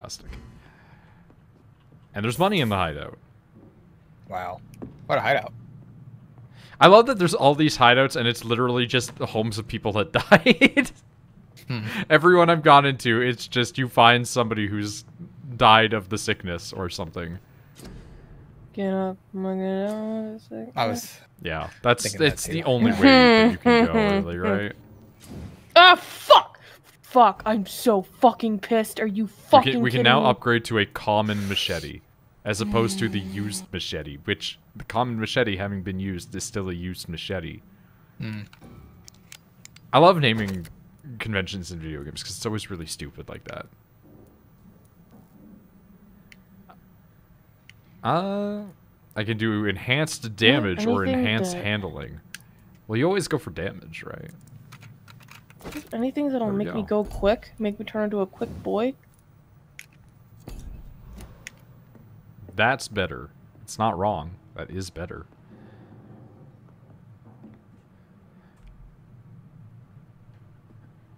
Fantastic. And there's money in the hideout. Wow. What a hideout. I love that there's all these hideouts and it's literally just homes of people that died. Everyone I've gone into, it's just you find somebody who's died of the sickness or something. Get up, Yeah, it's the only way that you can go, really, right? Ah, fuck! Fuck, I'm so fucking pissed. Are you fucking kidding me? We can now upgrade to a common machete, as opposed to the used machete, which the common machete, having been used, is still a used machete. I love naming conventions in video games, because it's always really stupid like that. I can do enhanced damage or enhanced handling. Well, you always go for damage, right? Anything that'll make me go quick, make me turn into a quick boy. That's better. It's not wrong. That is better.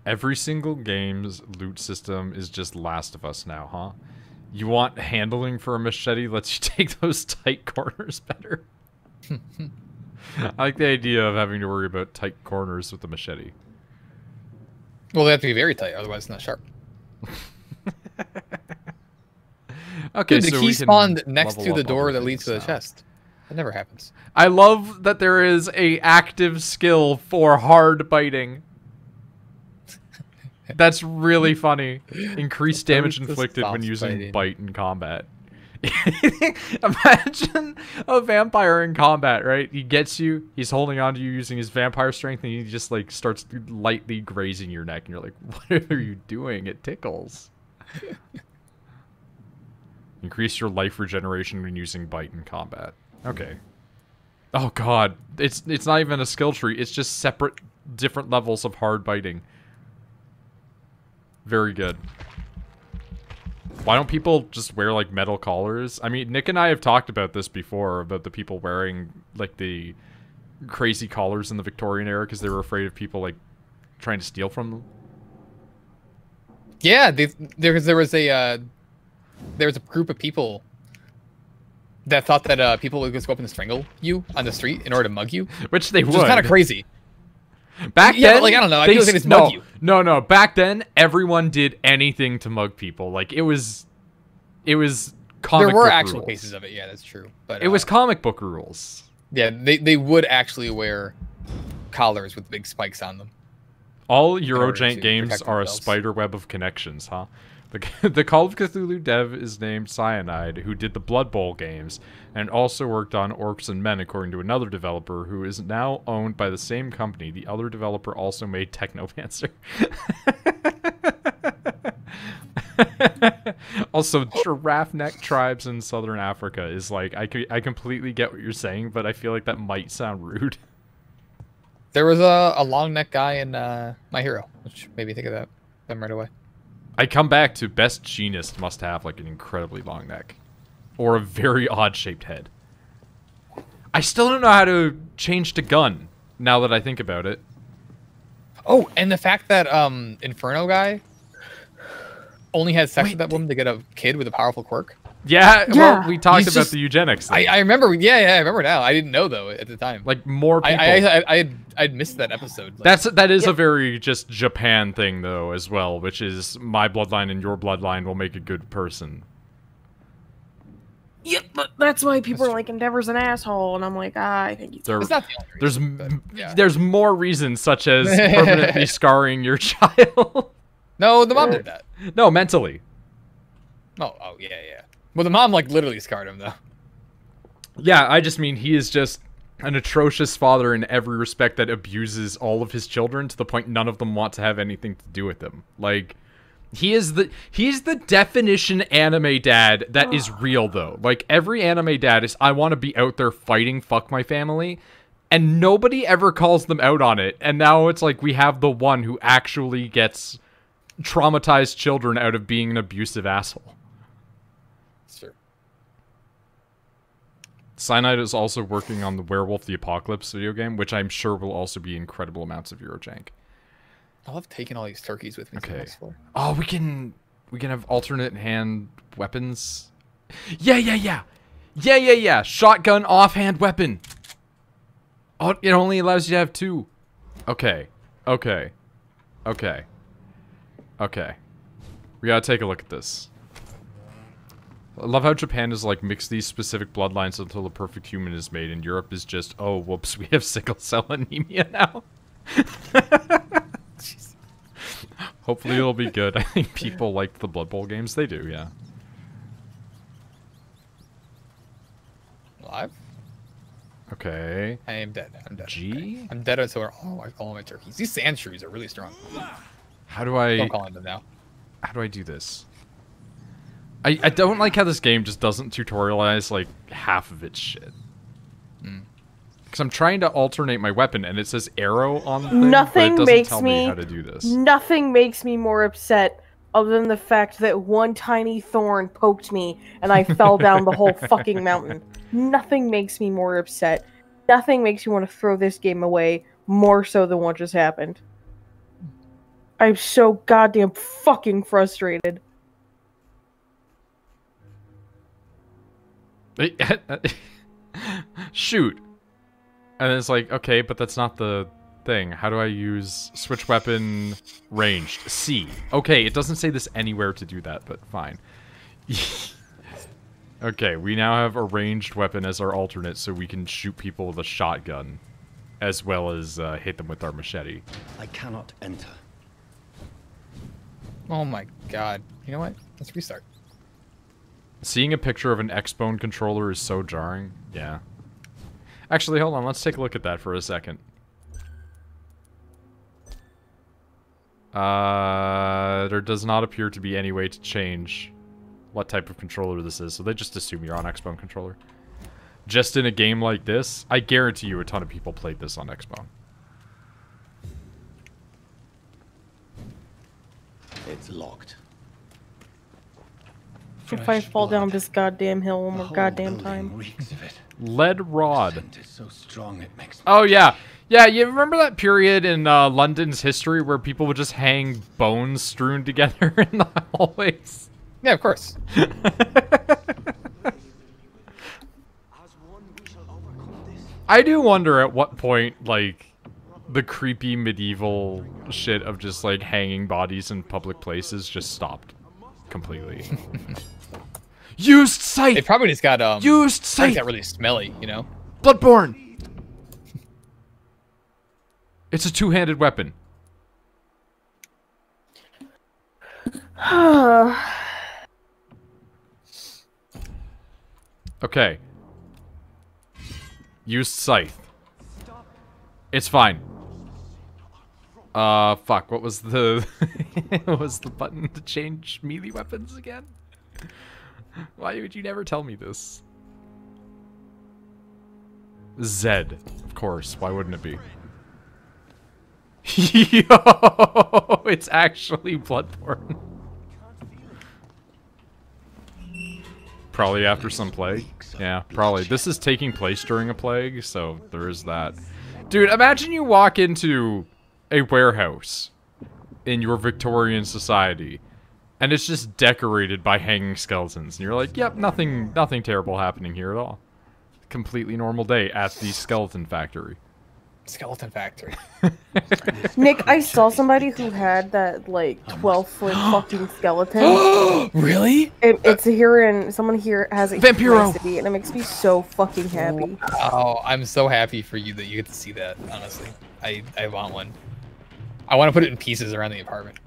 Every single game's loot system is just Last of Us now, huh? You want handling for a machete lets you take those tight corners better. I like the idea of having to worry about tight corners with the machete. Well, they have to be very tight, otherwise it's not sharp. Okay, dude, the so key we spawned next to level the up door other that leads to the things now. chest. That never happens. I love that there is a active skill for hard biting. That's really funny. Increased damage inflicted when using bite in combat. Imagine a vampire in combat, right? He gets you, he's holding on to you using his vampire strength, and he just like starts lightly grazing your neck, and you're like, what are you doing? It tickles. Increase your life regeneration when using bite in combat. Okay. Oh god, it's not even a skill tree, it's just separate different levels of hard biting. Very good. Why don't people just wear, like, metal collars? I mean, Nick and I have talked about this before, about the people wearing, like, the crazy collars in the Victorian era because they were afraid of people, like, trying to steal from them. Yeah, there was a group of people that thought that people would just go up and strangle you on the street in order to mug you. Which they would. Which is kind of crazy. Back then, like, I don't know. I feel like they just mug you. No. Back then, everyone did anything to mug people. Like, it was comic book There were actual rules. cases of it. Yeah, that's true. But it was comic book rules. Yeah, they would actually wear collars with big spikes on them. All order Eurojank to games protect are a themselves. spider web of connections, huh? The Call of Cthulhu dev is named Cyanide, who did the Blood Bowl games, and also worked on Orcs and Men, according to another developer, who is now owned by the same company. The other developer also made Technomancer. Also, giraffe neck tribes in southern Africa is like, I completely get what you're saying, but I feel like that might sound rude. There was a long neck guy in My Hero, which made me think of them right away. I come back to best genist must have like an incredibly long neck. Or a very odd-shaped head. I still don't know how to change to gun, now that I think about it. Oh, and the fact that Inferno guy only had sex with that woman to get a kid with a powerful quirk. Yeah, Yeah. well, we talked He's about just- the eugenics thing. I remember. Yeah, I remember now. I didn't know though at the time. Like, more people. I'd missed that episode. Like, That is a very just Japan thing, though, as well, which is my bloodline and your bloodline will make a good person. Yep, but that's why people are like, Endeavor's an asshole, and I'm like, I think he's... it's not the only reason, but, yeah. There's more reasons, such as permanently scarring your child. No, the mom did that. No, mentally. Oh, yeah. Well, the mom like literally scarred him though. Yeah, I just mean he is just an atrocious father in every respect that abuses all of his children to the point none of them want to have anything to do with him. Like, he's the definition anime dad that is real, though. Like, every anime dad is, I want to be out there fighting, fuck my family, and nobody ever calls them out on it. And now it's like we have the one who actually gets traumatized children out of being an abusive asshole. Sure. Cyanide is also working on the Werewolf the Apocalypse video game, which I'm sure will also be incredible amounts of Eurojank. I love taking all these turkeys with me. Okay. To the Oh, we can We can have alternate hand weapons. Yeah. Shotgun offhand weapon. Oh, it only allows you to have 2. Okay. We gotta take a look at this. I love how Japan is like mix these specific bloodlines until the perfect human is made, and Europe is just, oh, whoops, we have sickle cell anemia now. Hopefully it'll be good. I think people liked the Blood Bowl games. They do, yeah. Live? Okay. I am dead. I'm dead. G? Okay. I'm dead, so are all my turkeys. These sand shrews are really strong. How do I... Don't call on them now. How do I do this? I don't like how this game just doesn't tutorialize, like, half of its shit. Because I'm trying to alternate my weapon, and it says arrow on the thing, Nothing but it doesn't makes tell me how to do this. Nothing makes me more upset other than the fact that one tiny thorn poked me and I fell down the whole fucking mountain. Nothing makes me more upset. Nothing makes me want to throw this game away more so than what just happened. I'm so goddamn fucking frustrated. Shoot. And it's like, okay, but that's not the thing. How do I use switch weapon ranged? C. Okay, it doesn't say this anywhere to do that, but fine. Okay, we now have a ranged weapon as our alternate, so we can shoot people with a shotgun, as well as hit them with our machete. I cannot enter. Oh my god. You know what? Let's restart. Seeing a picture of an X-Bone controller is so jarring. Yeah. Actually, hold on. Let's take a look at that for a second. There does not appear to be any way to change what type of controller this is, so they just assume you're on X-Bone controller. Just in a game like this, I guarantee you a ton of people played this on X-Bone. It's locked. If I fall down this goddamn hill one The more whole goddamn building time. reeks of it. Lead rod. Scent is so strong it makes me Oh, yeah. Yeah, you remember that period in London's history where people would just hang bones strewn together in the hallways? Yeah, of course. I do wonder at what point, like, the creepy medieval shit of just, like, hanging bodies in public places just stopped completely. Used scythe! It probably just got, Used probably scythe! got really smelly, you know? Bloodborne! It's a two-handed weapon. Okay. Used scythe. It's fine. Fuck, what was the... what was the button to change melee weapons again? Why would you never tell me this? Z, of course. Why wouldn't it be? Yo! It's actually Bloodborne. Probably after some plague. Yeah, probably. This is taking place during a plague, so there is that. Dude, imagine you walk into a warehouse in your Victorian society, and it's just decorated by hanging skeletons, and you're like, yep, nothing terrible happening here at all. Completely normal day at the skeleton factory. Skeleton factory. Nick, I saw somebody who had that, like, 12-foot fucking skeleton. Really? It's here, and someone here has it Vampyr! in my city, and it makes me so fucking happy. Oh, I'm so happy for you that you get to see that, honestly. I want one. I want to put it in pieces around the apartment.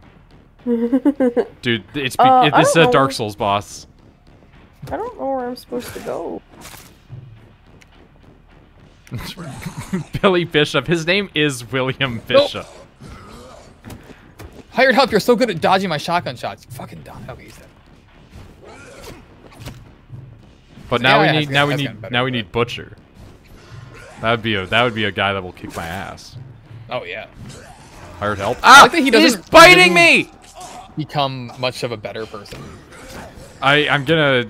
Dude, it's I a don't Dark know. Souls boss. I don't know where I'm supposed to go. Billy Bishop. His name is William Bishop. Hired help, you're so good at dodging my shotgun shots. You fucking die. Okay, he's dead. But now we need Butcher. That would be a guy that will kick my ass. Oh yeah. Hired help. I like that he He's doesn't biting me. become much of a better person. I'm gonna,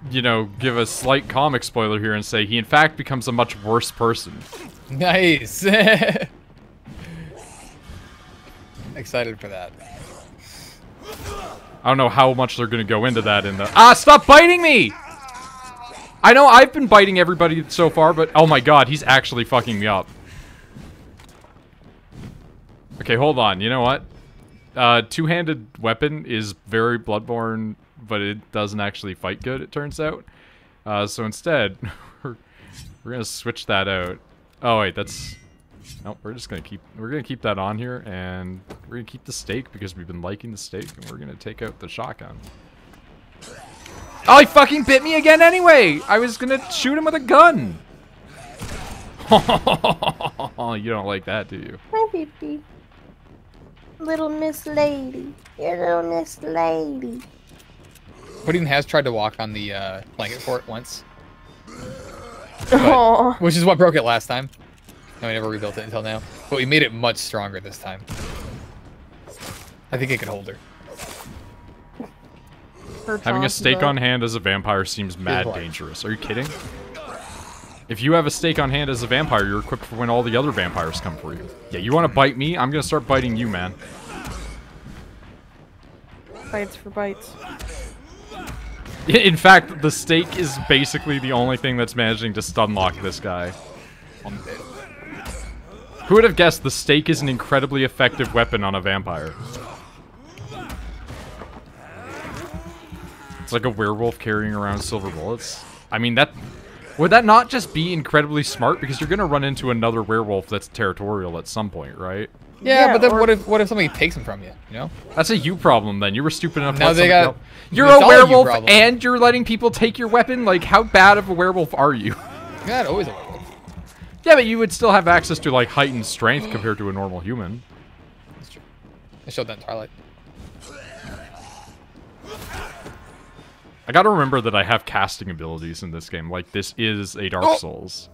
you know, give a slight comic spoiler here and say he in fact becomes a much worse person. Nice. Excited for that. I don't know how much they're gonna go into that in the... Ah, stop biting me! I know I've been biting everybody so far, but oh my god, he's actually fucking me up. Okay, hold on. You know what? Two-handed weapon is very Bloodborne, but it doesn't actually fight good, it turns out. So instead, we're gonna switch that out. Oh wait, that's... Nope, we're gonna keep that on here, and we're gonna keep the stake because we've been liking the stake, and we're gonna take out the shotgun. Oh, he fucking bit me again anyway! I was gonna shoot him with a gun! You don't like that, do you? Hi, baby. Little Miss Lady. Your little Miss Lady. Pudding has tried to walk on the blanket fort once. Aww. Which is what broke it last time. No, we never rebuilt it until now. But we made it much stronger this time. I think it could hold her. Having a stake on hand as a vampire seems mad dangerous. Are you kidding? If you have a stake on hand as a vampire, you're equipped for when all the other vampires come for you. Yeah, you want to bite me? I'm gonna start biting you, man. Bites for bites. In fact, the stake is basically the only thing that's managing to stun lock this guy. Who would have guessed the stake is an incredibly effective weapon on a vampire? It's like a werewolf carrying around silver bullets. I mean, would that not just be incredibly smart? Because you're gonna run into another werewolf that's territorial at some point, right? Yeah, but then what if somebody takes them from you? You know? That's a you problem then. You were stupid enough to Now let they somebody got. else- You're it's a all you werewolf problem. and you're letting people take your weapon? Like, how bad of a werewolf are you? You're not always a werewolf. Yeah, but you would still have access to, like, heightened strength compared to a normal human. That's true. I showed that in Twilight. I gotta remember that I have casting abilities in this game. Like, this is a Dark Souls.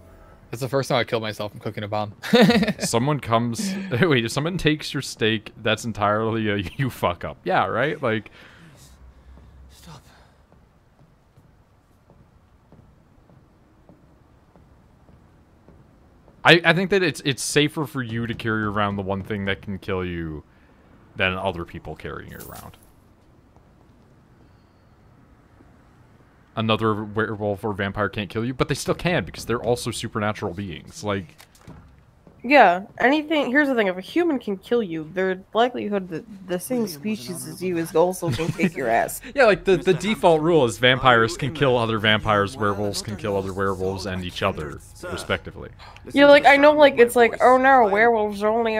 That's the first time I killed myself from cooking a bomb. Someone comes... Wait, if someone takes your steak, that's entirely a you fuck up. Yeah, right? Like... Stop. I think that it's safer for you to carry around the one thing that can kill you than other people carrying it around. Another werewolf or vampire can't kill you, but they still can because they're also supernatural beings. Like, Yeah, anything. Here's the thing: if a human can kill you, the likelihood that the same species as you is also can kick your ass. yeah, like the default rule is vampires can kill other vampires, werewolves can kill other werewolves, and each other, respectively. Yeah, like I know, like it's like, oh no, werewolves are only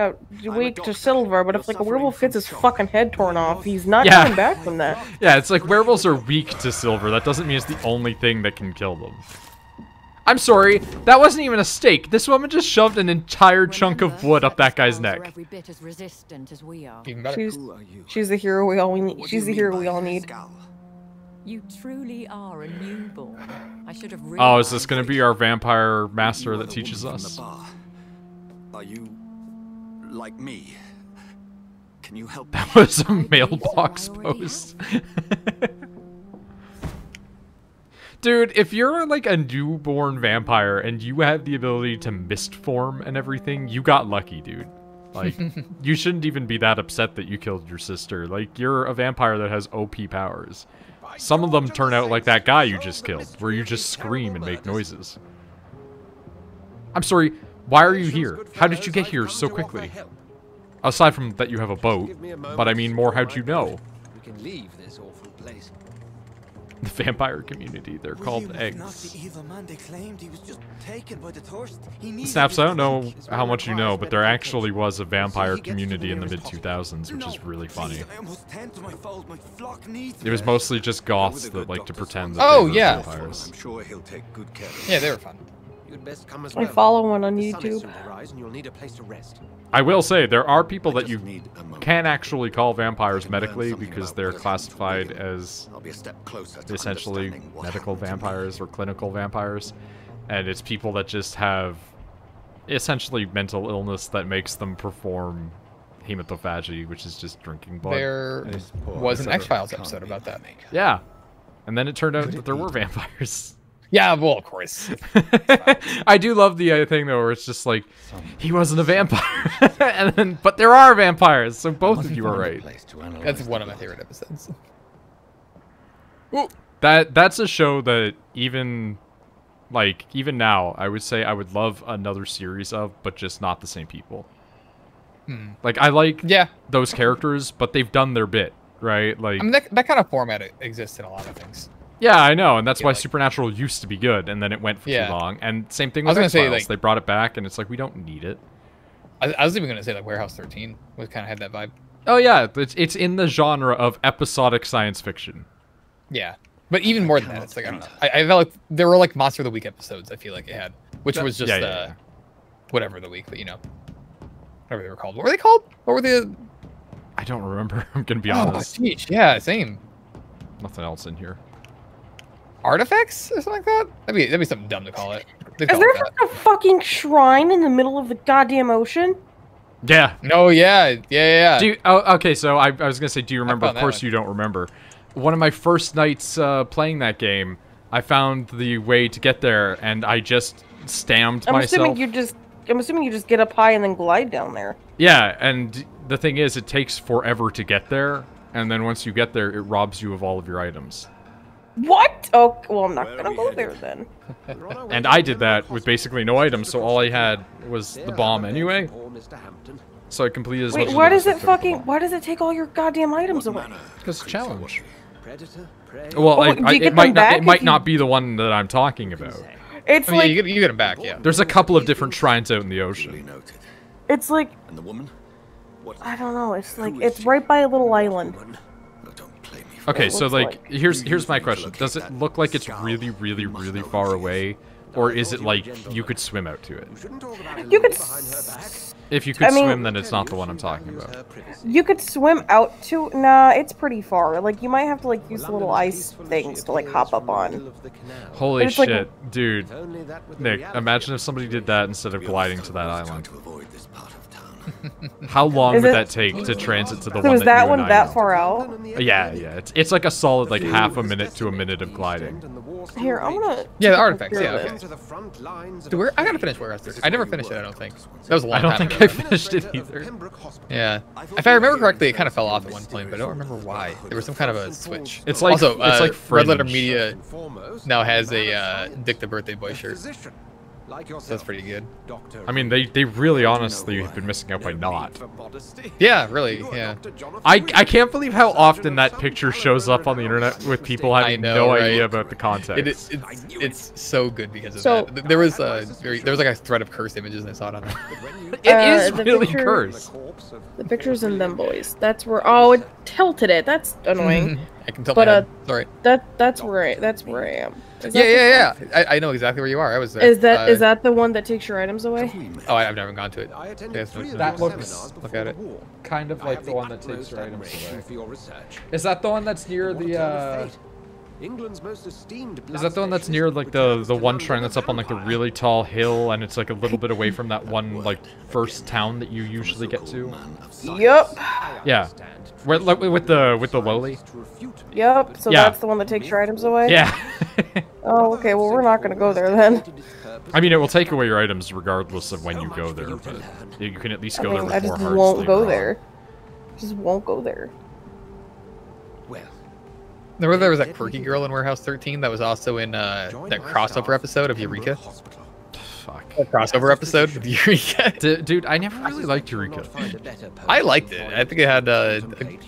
weak to silver, but if like a werewolf gets his fucking head torn off, he's not Yeah. coming back from that. Yeah, it's like werewolves are weak to silver. That doesn't mean it's the only thing that can kill them. I'm sorry, that wasn't even a stake. This woman just shoved an entire chunk of wood up that guy's neck. Every bit as resistant as we are. Even better. She's the hero we all need. She's the hero we all need. You truly are a newborn. I should have. Oh, is this gonna be our vampire master that teaches us? Are you like me? Can you help? That was a mailbox post. Dude, if you're like a newborn vampire and you have the ability to mist form and everything, you got lucky, dude. Like, you shouldn't even be that upset that you killed your sister. Like, you're a vampire that has OP powers. Some of them turn out like that guy you just killed, where you just scream and make noises. I'm sorry, why are you here? How did you get here so quickly? Aside from that you have a boat, but I mean more, how'd you know? We can leave this awful place. The vampire community, they're called eggs. Snaps, I don't know how much you know, but there actually was a vampire community in the mid-2000s, which is really funny. It was mostly just goths that like to pretend that they were vampires. I'm sure he'll take good care of Yeah, they were fun. You'd best come as I well. follow one on The sun is YouTube. soon to rise and you'll need a place to rest. I will say, there are people that you need a moment. can actually call vampires medically something because about they're what has classified unfolded. as I'll be a step closer to essentially understanding what medical happened to me. vampires or clinical vampires. And it's people that just have essentially mental illness that makes them perform hematophagy, which is just drinking blood. There was an X-Files episode about that. Yeah. And then it turned out that there were vampires. Yeah, well, of course. I do love the thing though, where it's just like, he wasn't a vampire, and then but there are vampires, so both of you are right. That's one of my favorite episodes. That's a show that even now, I would say I would love another series of, but just not the same people. Like, I like those characters, but they've done their bit, right? Like, I mean, that kind of format exists in a lot of things. Yeah, I know, and that's why like, Supernatural used to be good, and then it went for too long. And same thing I was with gonna say, X-Files. like- They brought it back, and it's like, we don't need it. I was even gonna say like Warehouse 13 was kind of had that vibe. Oh yeah, it's in the genre of episodic science fiction. Yeah, but even more than that, it's like I don't know. I felt like there were like Monster of the Week episodes. I feel like it had, which was just whatever the week, but you know, whatever they were called. What were they called? What were the? I don't remember. I'm gonna be Oh, honest. jeez, yeah, same. Nothing else in here. Artifacts or something like that? That'd be something dumb to call it. Is there a fucking shrine in the middle of the goddamn ocean? Yeah. No, yeah. Do you, oh, okay, so I was gonna say, do you remember? Of found that course one. you don't remember. One of my first nights playing that game, I found the way to get there, and I just stammed I'm myself. assuming you just get up high and then glide down there. Yeah, and the thing is, it takes forever to get there, and then once you get there, it robs you of all of your items. What? Oh, well, I'm not gonna go there then. And I did that with basically no items, so all I had was the bomb anyway. So I completed as much Wait, as why I does could. it fucking? Why does it take all your goddamn items away? Because challenge. Predator, prey. Well, Oh, do you get it might them not. back It might if you- not be the one that I'm talking about. It's I mean, like you get them back, yeah. There's a couple of different shrines out in the Duly ocean. noted. it's like And the woman? What? I don't know. It's like Who is it's she? right by a little island. Woman? Oh, don't play me for Okay, It so looks like, like- here's my You question: locate does it that look like it's skull. really, really, You must really know who far she is. away, or is it like you could swim out to it? You shouldn't talk about You Elena could behind her back. If you could I mean- swim, then it's not the one I'm talking about. You could swim out to. Nah, it's pretty far. Like you might have to like use the little ice things to like hop up on. Holy It's like- shit, dude! Nick, imagine if somebody did that instead of gliding to that island. To avoid this part of town. How long Is would it- that take to transit to the So one is that that you one and I that know? far out? Yeah. It's like a solid like half a minute to a minute of gliding. Here, I'm gonna. Yeah, the take a artifacts, picture yeah, of okay. it. Dude, I gotta finish Warehouse 13. I never finished it, I don't think. That was a long I don't time think I ago. finished it either. Yeah. If I remember correctly, it kind of fell off at one point, but I don't remember why. There was some kind of a switch. It's like Also, it's like Red Letter Fringe. Media now has a Dick the Birthday Boy shirt. So that's pretty good. I mean, they really honestly have been missing out by not. Yeah, really, yeah. I can't believe how often that picture shows up on the internet with people having I know, no right? idea about the context. It's so good because of So- that. There was like a thread of cursed images and I saw it on there. It is the really picture- cursed. The pictures in them boys. That's where. Oh, it tilted it. That's annoying. I can tell But, my head. Sorry. That's where I am. Is that Yeah, the- yeah. I know exactly where you are. I was there. Is that the one that takes your items away? Oh, I've never gone to it. I attended Yes, three of that those looks- seminars look before at the it. war. Kind of I like have the one that takes utmost your items admiration away. for your research. Is that the one that's near What a the turn of fate. England's most esteemed Is that the one that's near like the one shrine that's up on like the really tall hill and it's like a little bit away from that one like first town that you usually get to? Yup. Yeah. With the lowly? Yup. So Yeah. that's the one that takes your items away? Yeah. Oh, okay. Well, we're not gonna go there then. I mean, it will take away your items regardless of when you go there, but you can at least I go there mean, with I more just hearts won't later go on. there. Just won't go there. Well, Remember there was that quirky girl in Warehouse 13 that was also in that crossover episode of Eureka? Fuck. That crossover episode with Eureka. Dude, I never really liked Eureka. I liked it. I think it had a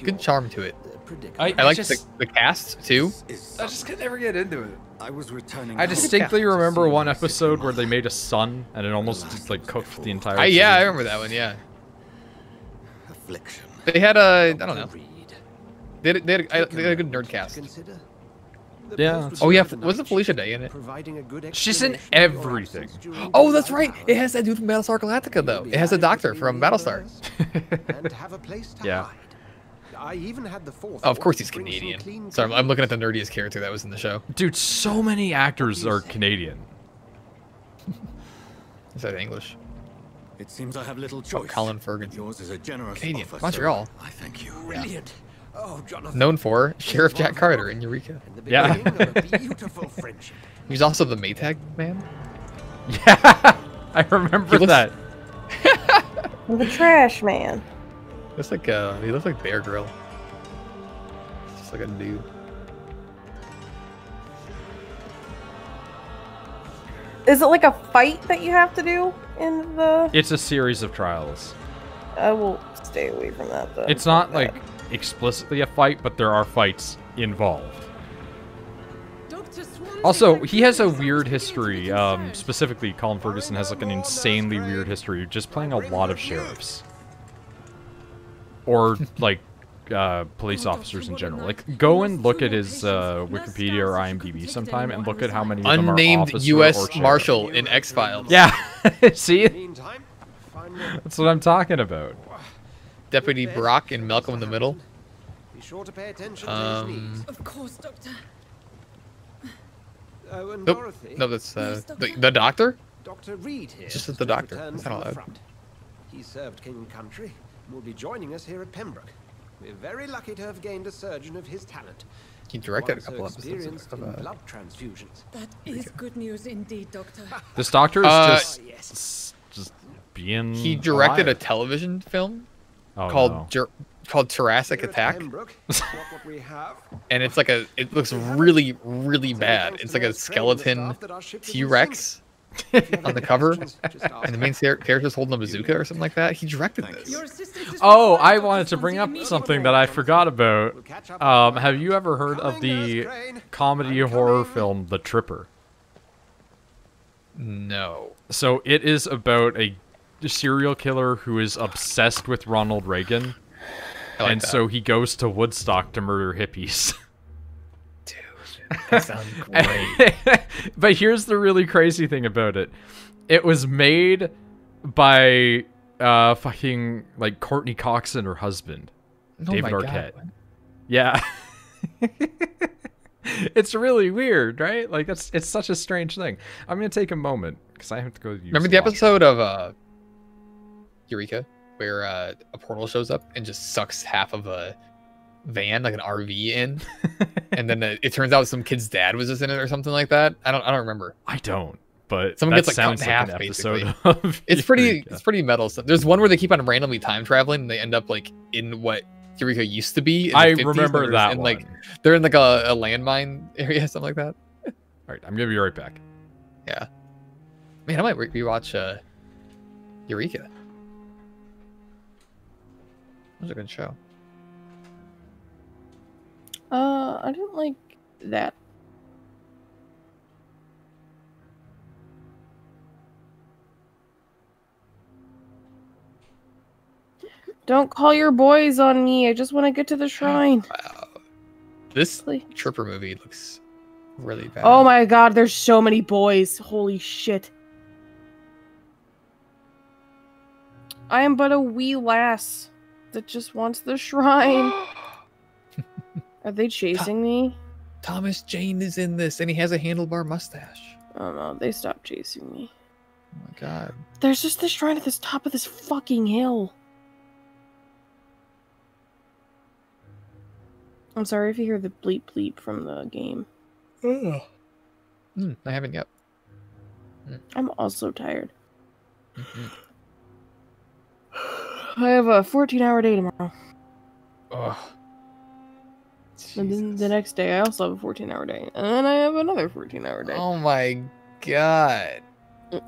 good charm to it. I liked the cast too. I just could never get into it. I was returning. I home. distinctly remember one episode where they made a sun and it almost just, like cooked the entire Yeah, I city. remember that one. Yeah, Affliction. they had a I don't know. They had a good nerd cast. Consider Yeah, that's- Oh yeah, wasn't Felicia Day in it? providing a good She's in explanation for our everything. absence during Oh, the that's right. war. It has that dude from Battlestar Galactica though. It has a doctor from Battlestar. And have a place to Yeah. hide. I even had the forethought Oh, of course he's to bring some Canadian. clean Sorry, I'm looking at the nerdiest character that was in the show. Dude, so many actors are Canadian. Is that English? It seems I have little Oh, choice. Colin Ferguson. Yours is a generous Canadian. offer, Montreal. sir. I thank you. Brilliant. Oh, Jonathan. Known for Sheriff Jack Carter in Eureka. And the Yeah. beginning of a beautiful friendship. He's also the Maytag man. Yeah, I remember He looks- that. The trash man. He looks like Bear Grylls. Just like a dude. Is it like a fight that you have to do in the? It's a series of trials. I will stay away from that though. It's not like explicitly a fight, but there are fights involved. Also, he has a weird history. Specifically, Colin Ferguson has like an insanely weird history of just playing a lot of sheriffs. Or like police officers in general. Like, go and look at his Wikipedia or IMDb sometime and look at how many of them are Unnamed officer U.S. or sheriff. Marshal in X-Files. Yeah, see? Meantime, find me That's what I'm talking about. Deputy Brock and Malcolm in the Middle. Be sure to pay attention to his needs. Of course, Doctor. Oh, and Nope. Dorothy. No, that's the doctor. Dr. Reed here. Just as has the doctor. returned That's from not the allowed. front. He served King and Country and will be joining us here at Pembroke. We're very lucky to have gained a surgeon of his talent. He directed a One so couple episodes experienced of in blood transfusions. That is good news indeed, Doctor. This doctor is just being. He directed a alive. television film Oh, called no. called Jurassic Here at Attack, Pembroke, what we have. and it's like it looks really bad. It's like a skeleton T-Rex on the cover, and the main character's holding a bazooka or something like that. He directed this. Your assistance is Oh, required, I Dr. wanted to bring up Swansea, something that I forgot about. We'll catch up. Have you ever heard of the comedy horror film The Tripper? No. So it is about a serial killer who is obsessed with Ronald Reagan, I like and that. so he goes to Woodstock to murder hippies. Dude, that sounds great. But here's the really crazy thing about it. It was made by fucking like Courtney Cox and her husband, Oh David my Arquette. God. Yeah. It's really weird, right? Like it's such a strange thing. I'm gonna take a moment because I have to go use Remember the the washroom. episode of Eureka where a portal shows up and just sucks half of a van, like an RV, in, and then it turns out some kid's dad was just in it or something like that. I don't remember. I don't, but Someone that gets, like, cut in sounds half, like an episode basically. of It's pretty Eureka. metal. There's one where they keep on randomly time traveling and they end up like in what Eureka used to be. In the I 50s, remember where that in, one. like they're in like a landmine area, something like that. All right, I'm gonna be right back. Yeah. Man, I might rewatch Eureka. That was a good show. I didn't like that. Don't call your boys on me. I just want to get to the shrine. Wow. This Please. Tripper movie looks really bad. Oh my god, there's so many boys. Holy shit. I am but a wee lass that just wants the shrine. Are they chasing me? Thomas Jane is in this, and he has a handlebar mustache. Oh no, they stopped chasing me. Oh my god. There's just the shrine at the top of this fucking hill. I'm sorry if you hear the bleep bleep from the game. I haven't yet. I'm also tired. Mhm. I have a 14-hour day tomorrow. Ugh. And then the Jesus. next day I also have a 14-hour day. And then I have another 14-hour day. Oh my god.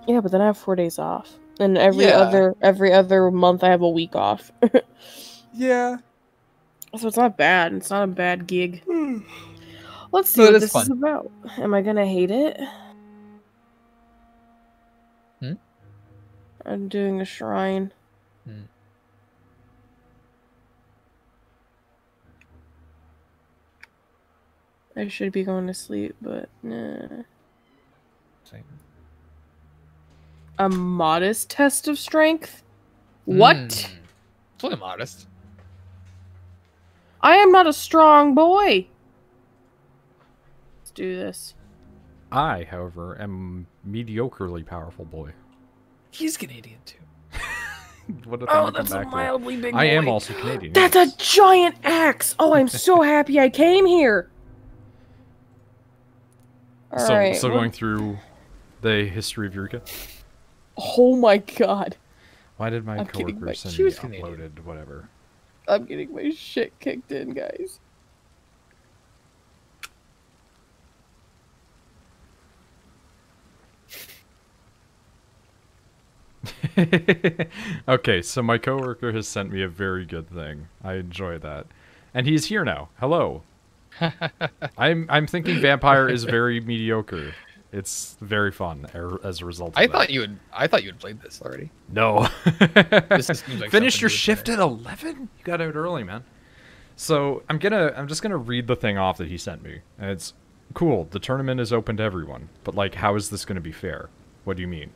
Yeah, but then I have 4 days off. And every Yeah. other month I have a week off. Yeah. So it's not bad. It's not a bad gig. Let's see No, it what is this is fun. about. Am I gonna hate it? Hmm? I'm doing a shrine. Hmm. I should be going to sleep, but nah. Same. A modest test of strength? What? It's only modest. I am not a strong boy. Let's do this. I, however, am mediocrely powerful boy. He's Canadian too. What a thing Oh, to come that's a back to. mildly big boy. I am also Canadian. That's yes. a giant axe! Oh, I'm so happy I came here! So, Alright. so going through the history of Eureka. Oh my god. Why did my I'm kidding, coworker but send she me was Canadian. uploaded whatever? I'm getting my shit kicked in, guys. Okay, so my coworker has sent me a very good thing. I enjoy that. And he's here now. Hello. I'm thinking Vampyr is very mediocre. It's very fun as a result of I that. thought you had played this already. No. This just seems like Finish something your you would shift play. at 11? You got out early, man. So I'm just gonna read the thing off that he sent me. And it's cool. The tournament is open to everyone. But like, how is this gonna be fair? What do you mean?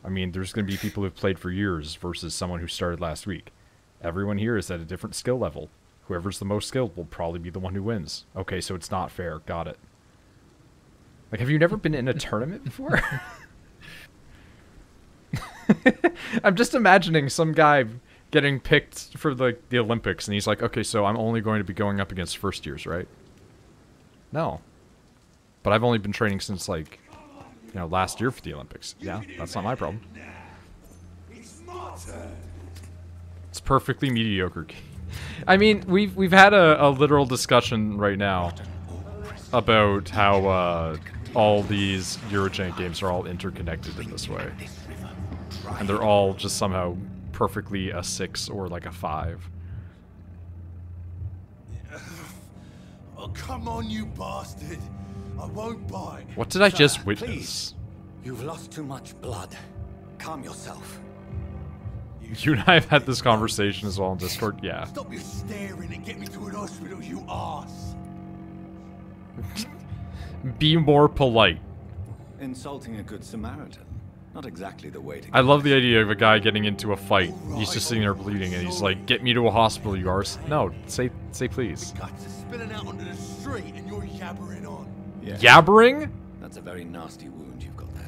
I mean, there's gonna be people who've played for years versus someone who started last week. Everyone here is at a different skill level. Whoever's the most skilled will probably be the one who wins. Okay, so it's not fair. Got it. Like, have you never been in a tournament before? I'm just imagining some guy getting picked for the Olympics, and he's like, okay, so I'm only going to be going up against first years, right? No. But I've only been training since, like, you know, last year for the Olympics. Yeah, that's not my problem. It's perfectly mediocre. I mean, we've had a literal discussion right now about how all these Eurojank games are all interconnected in this way. And they're all just somehow perfectly a 6 or like a 5. Oh, come on, you bastard. I won't bite. What did I just Sir, witness? please. You've lost too much blood. Calm yourself. You and I have had this conversation as well on Discord. Yeah. Stop your staring and get me to an hospital, you arse. Be more polite. Insulting a good Samaritan. Not exactly the way to I love the idea of a guy getting into a fight. He's just sitting there bleeding, and he's like, "Get me to a hospital, you arse." No, say please. Guts are spilling out onto the street and you're yabbering on. Yeah. Yabbering? That's a very nasty wound you've got there.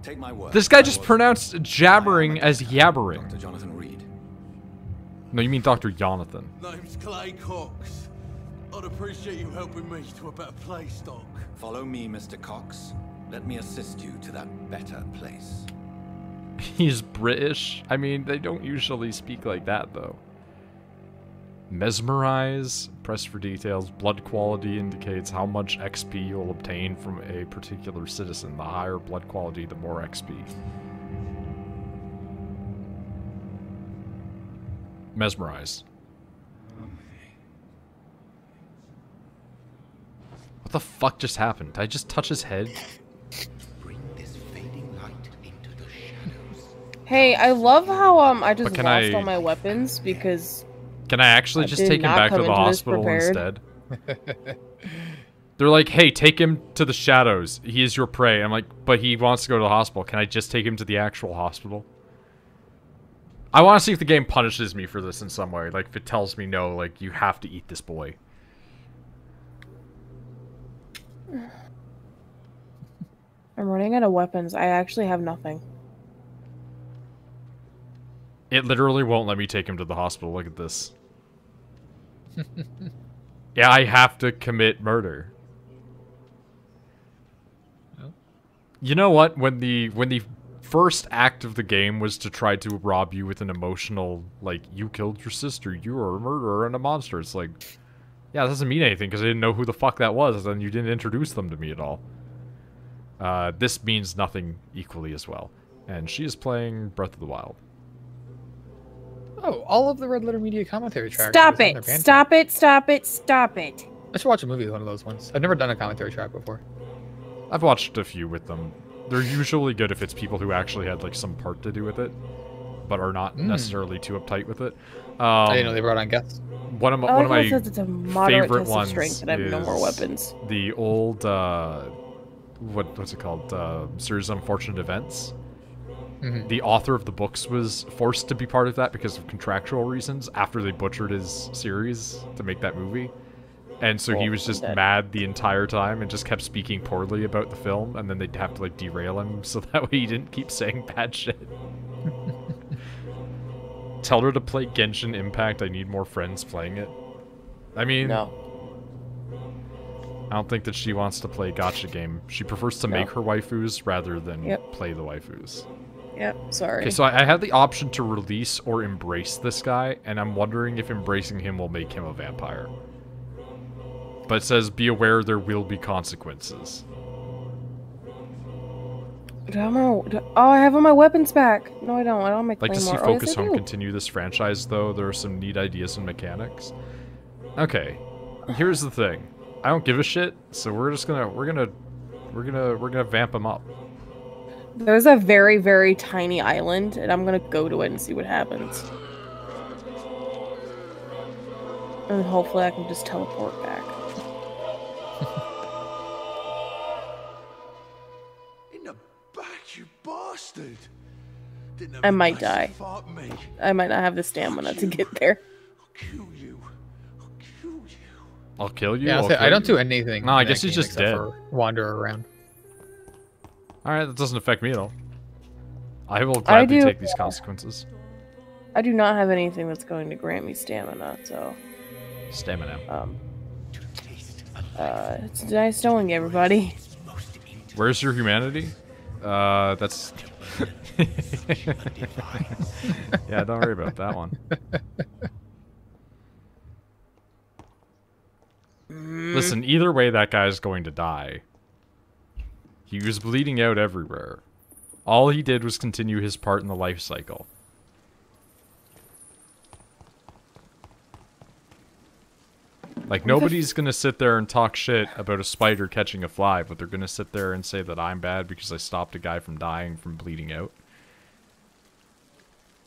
Take my word. This guy I just was- pronounced jabbering as yabbering. Dr. Jonathan Reed. No, you mean Dr. Jonathan. Name's Clay Cox. I'd appreciate you helping me to a better place, Doc. Follow me, Mr. Cox. Let me assist you to that better place. He's British. I mean, they don't usually speak like that, though. Mesmerize. Press for details. Blood quality indicates how much XP you'll obtain from a particular citizen. The higher blood quality, the more XP. Mesmerize. What the fuck just happened? Did I just touch his head? Bring this fading light into the shadows. Hey, I love how I just But can lost I- all my weapons because Can I actually I just did take him not back to come the into this hospital prepared. instead? They're like, hey, take him to the shadows. He is your prey. I'm like, but he wants to go to the hospital. Can I just take him to the actual hospital? I want to see if the game punishes me for this in some way. Like, if it tells me, no, like, you have to eat this boy. I'm running out of weapons. I actually have nothing. It literally won't let me take him to the hospital. Look at this. Yeah, I have to commit murder. Oh. You know what? When the first act of the game was to try to rob you with an emotional, like, you killed your sister, you are a murderer and a monster. It's like, yeah, that doesn't mean anything because I didn't know who the fuck that was, and you didn't introduce them to me at all. This means nothing equally as well. And she is playing Breath of the Wild. Oh, all of the Red Letter Media commentary tracks. Stop are on their it! Bandcamp. Stop it! Stop it! Stop it! I should watch a movie with one of those ones. I've never done a commentary track before. I've watched a few with them. They're usually good if it's people who actually had like some part to do with it, but are not necessarily too uptight with it. I didn't know they brought on guests. One of I like how my it says it's a moderate favorite test of ones strength and I have no more is weapons. the old what's it called? Series of Unfortunate Events. Mhm. The author of the books was forced to be part of that because of contractual reasons after they butchered his series to make that movie. And so he Well, was just I'm dead. mad the entire time and just kept speaking poorly about the film, and then they'd have to like derail him so that way he didn't keep saying bad shit. Tell her to play Genshin Impact. I need more friends playing it. I mean, No. I don't think that she wants to play a gacha game. She prefers to No. make her waifus rather than Yep. play the waifus. Yep, sorry. Okay, so I have the option to release or embrace this guy, and I'm wondering if embracing him will make him a vampire. But it says, be aware there will be consequences. Oh, I have all my weapons back. No, I don't. I don't make Like to see Claymore. Oh, yes, Focus I Home do. continue this franchise, though. There are some neat ideas and mechanics. Okay, here's the thing. I don't give a shit, so we're gonna vamp him up. There's a very, very tiny island, and I'm gonna go to it and see what happens. And hopefully I can just teleport back. In the back, you bastard! Didn't have I the might guts to die. fight me. I might not have the stamina to get there. I'll kill you. I'll kill you. I'll kill you. Yeah, I'll I'll say, kill I don't you. do anything. No, I in guess that he's game just except dead. for wander around. Alright, that doesn't affect me at all. I will gladly take these consequences. I do not have anything that's going to grant me stamina, so Stamina. it's nice knowing everybody. Where's your humanity? That's... Yeah, don't worry about that one. Listen, either way, that guy's going to die. He was bleeding out everywhere. All he did was continue his part in the life cycle. Like, nobody's gonna sit there and talk shit about a spider catching a fly, but they're gonna sit there and say that I'm bad because I stopped a guy from dying from bleeding out.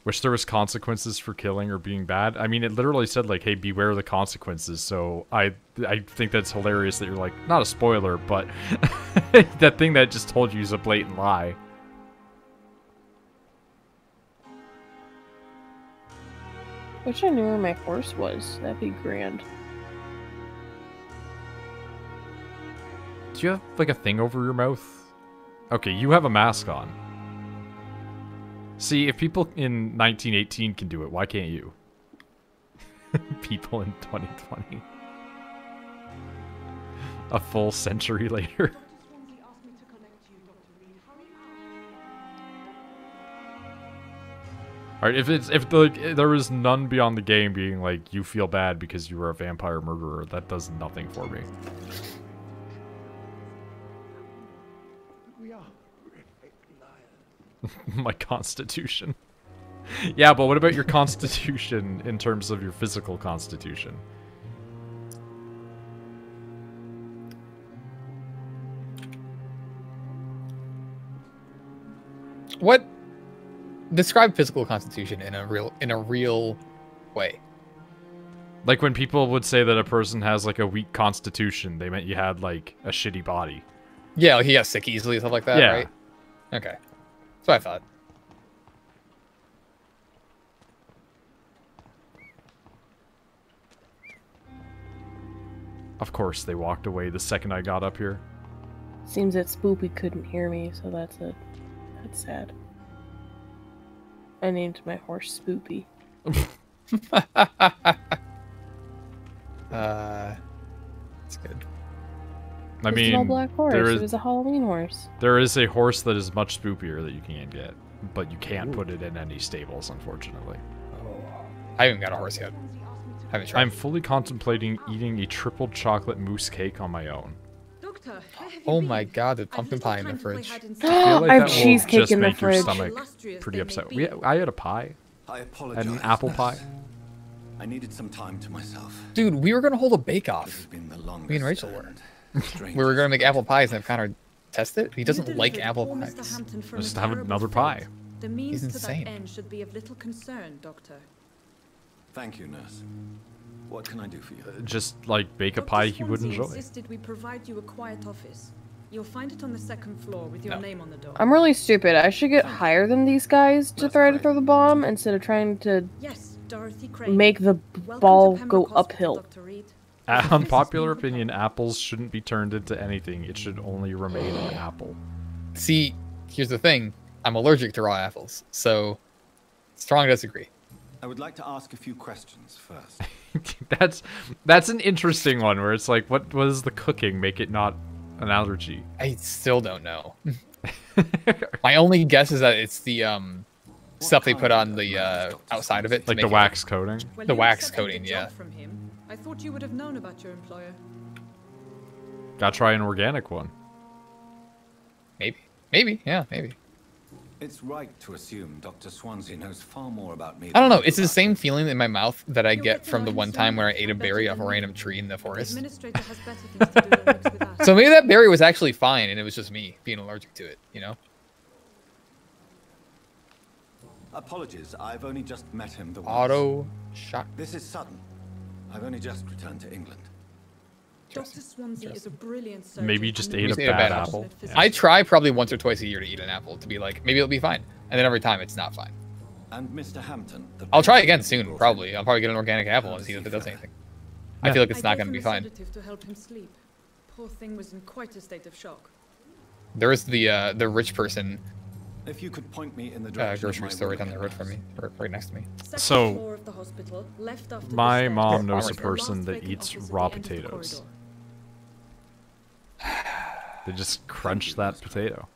Wish there was consequences for killing or being bad. I mean, it literally said, like, hey, beware the consequences, so I think that's hilarious that you're like, not a spoiler, but that thing that just told you is a blatant lie. Wish I knew where my horse was. That'd be grand. Do you have, like, a thing over your mouth? Okay, you have a mask on. See, if people in 1918 can do it, why can't you? People in 2020. A full century later. Alright, if there was none beyond the game being like, you feel bad because you were a vampire murderer, that does nothing for me. My constitution. Yeah, but what about your constitution in terms of your physical constitution? What? Describe physical constitution in a real way. Like when people would say that a person has like a weak constitution, they meant you had like a shitty body. Yeah, like he got sick easily, stuff like that, Yeah. right? Okay. That's what I thought. Of course, they walked away the second I got up here. Seems that Spoopy couldn't hear me, so that's sad. I named my horse Spoopy. That's good. I It's mean, an all black horse. there It is was a Halloween horse. there is a horse that is much spoopier that you can get, but you can't put it in any stables, unfortunately. I haven't got a horse yet. Haven't tried. I'm fully contemplating eating a triple chocolate mousse cake on my own. Doctor, where have you Oh been? my god, there's I've pumpkin little pie in the time to play fridge. hide and seek. I feel like I have that will cheesecake just in the make your fridge. stomach Illustrious pretty they upset. may be. I had a pie. I I apologize. had an apple pie. I needed some time to myself. Dude, we were gonna hold a This has bake-off. been the longest. Me and Rachel were. and strangest We were gonna make apple pies and have Connor test it. He You doesn't like delivered apple poor Mr. pies. Hampton from Just a have terrible another fate. pie. The means He's to insane. that end should be of little concern, Doctor. Thank you, nurse. What can I do for you? Just like bake a Dr. pie he would Swansea enjoy. insisted we provide you a quiet office. You'll find it on the second floor with your No. name on the door. I'm really stupid. I should get higher than these guys to That's try to great. throw the bomb instead of trying to Yes, Dorothy Crane. make the Welcome ball to go Pembroke Hospital, uphill. Dr. Reed. Unpopular opinion, apples shouldn't be turned into anything. It should only remain an apple. See, here's the thing. I'm allergic to raw apples, so strong disagree. I would like to ask a few questions first. That's an interesting one where it's like, what does the cooking make it not an allergy? I still don't know. My only guess is that it's the stuff they put on the outside of it. To Like make the it- wax coating? Well, The you wax accepted coating, the yeah. job From him. I thought you would have known about your employer. Gotta try an organic one. Maybe. Maybe, yeah, maybe. It's right to assume Dr. Swansea knows far more about me. I don't know. than It's the about same me. feeling in my mouth that I You'll get from the learn one soon time where I enough ate a and berry better off a than me. random tree in the The forest. administrator has better things to do than mix with us. So maybe that berry was actually fine, and it was just me being allergic to it. You know? Apologies, I've only just met him the once. Auto shock. This is sudden. I've only just returned to England. Dr. Swansea is a brilliant surgeon. Maybe you just and ate Just a ate a bad bad apple. apple. Yeah. I try probably once or twice a year to eat an apple to be like, maybe it'll be fine, and then every time it's not fine. And Mr. Hampton. The I'll try patient again you soon, brought probably. in. I'll probably get an organic apple How and does see if he it does fare? anything. Yeah. I feel like it's I not gave going to him be a fine. sedative to help him sleep. Poor thing was in quite a state of shock. There is the rich person If you could point me in the direction of grocery my store right down the working road from me, hours. or right next to me. Second So, floor of the hospital, left after My the stairs. mom knows a Farmer's person Last that vacant eats office at raw the end of the potatoes. corridor. They just crunch that potato.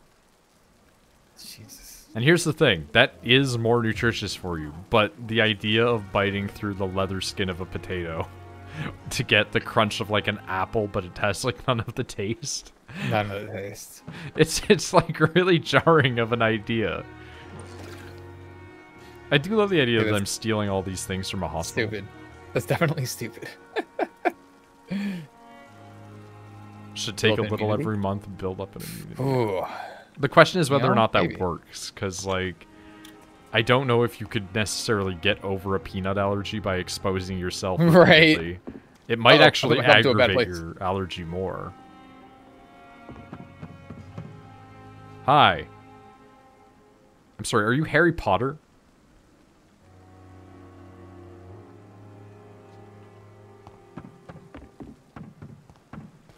Jesus. And here's the thing, that is more nutritious for you, but the idea of biting through the leather skin of a potato to get the crunch of like an apple, but it has like none of the taste. None of the taste. It's like really jarring of an idea. I do love the idea It that is I'm stealing all these things from a hospital. Stupid. That's definitely stupid. Should take a Build little immunity? every month and build up an immunity. Ooh. The question is whether or Yeah, not that maybe. works, because like, I don't know if you could necessarily get over a peanut allergy by exposing yourself. Right. repeatedly. It might Uh-oh, actually I'm to a bad aggravate place. your allergy more. Hi. I'm sorry, are you Harry Potter?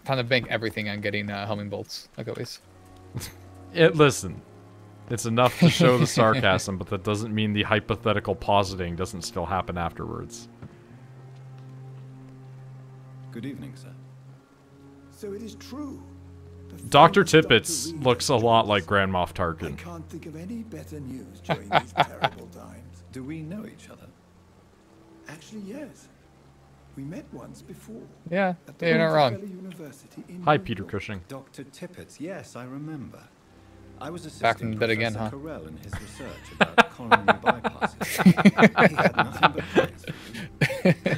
Time to bank everything on getting homing bolts, like always. Listen, it's enough to show the sarcasm, but that doesn't mean the hypothetical positing doesn't still happen afterwards. Good evening, sir. So it is true. The Dr. famous Tippets Reed looks a has lot told like us. Grand Moff I Tarkin. can't think of any better news during these terrible times. Do we know each other? Actually, yes. We met once before. Yeah, At the you're not wrong. Rockefeller University in Hi, New Peter York. Cushing. Dr. Tippett, yes, I remember. I was Back from assisting the bed again, Professor huh? Carell in his research about coronary bypasses. He had nothing but praise for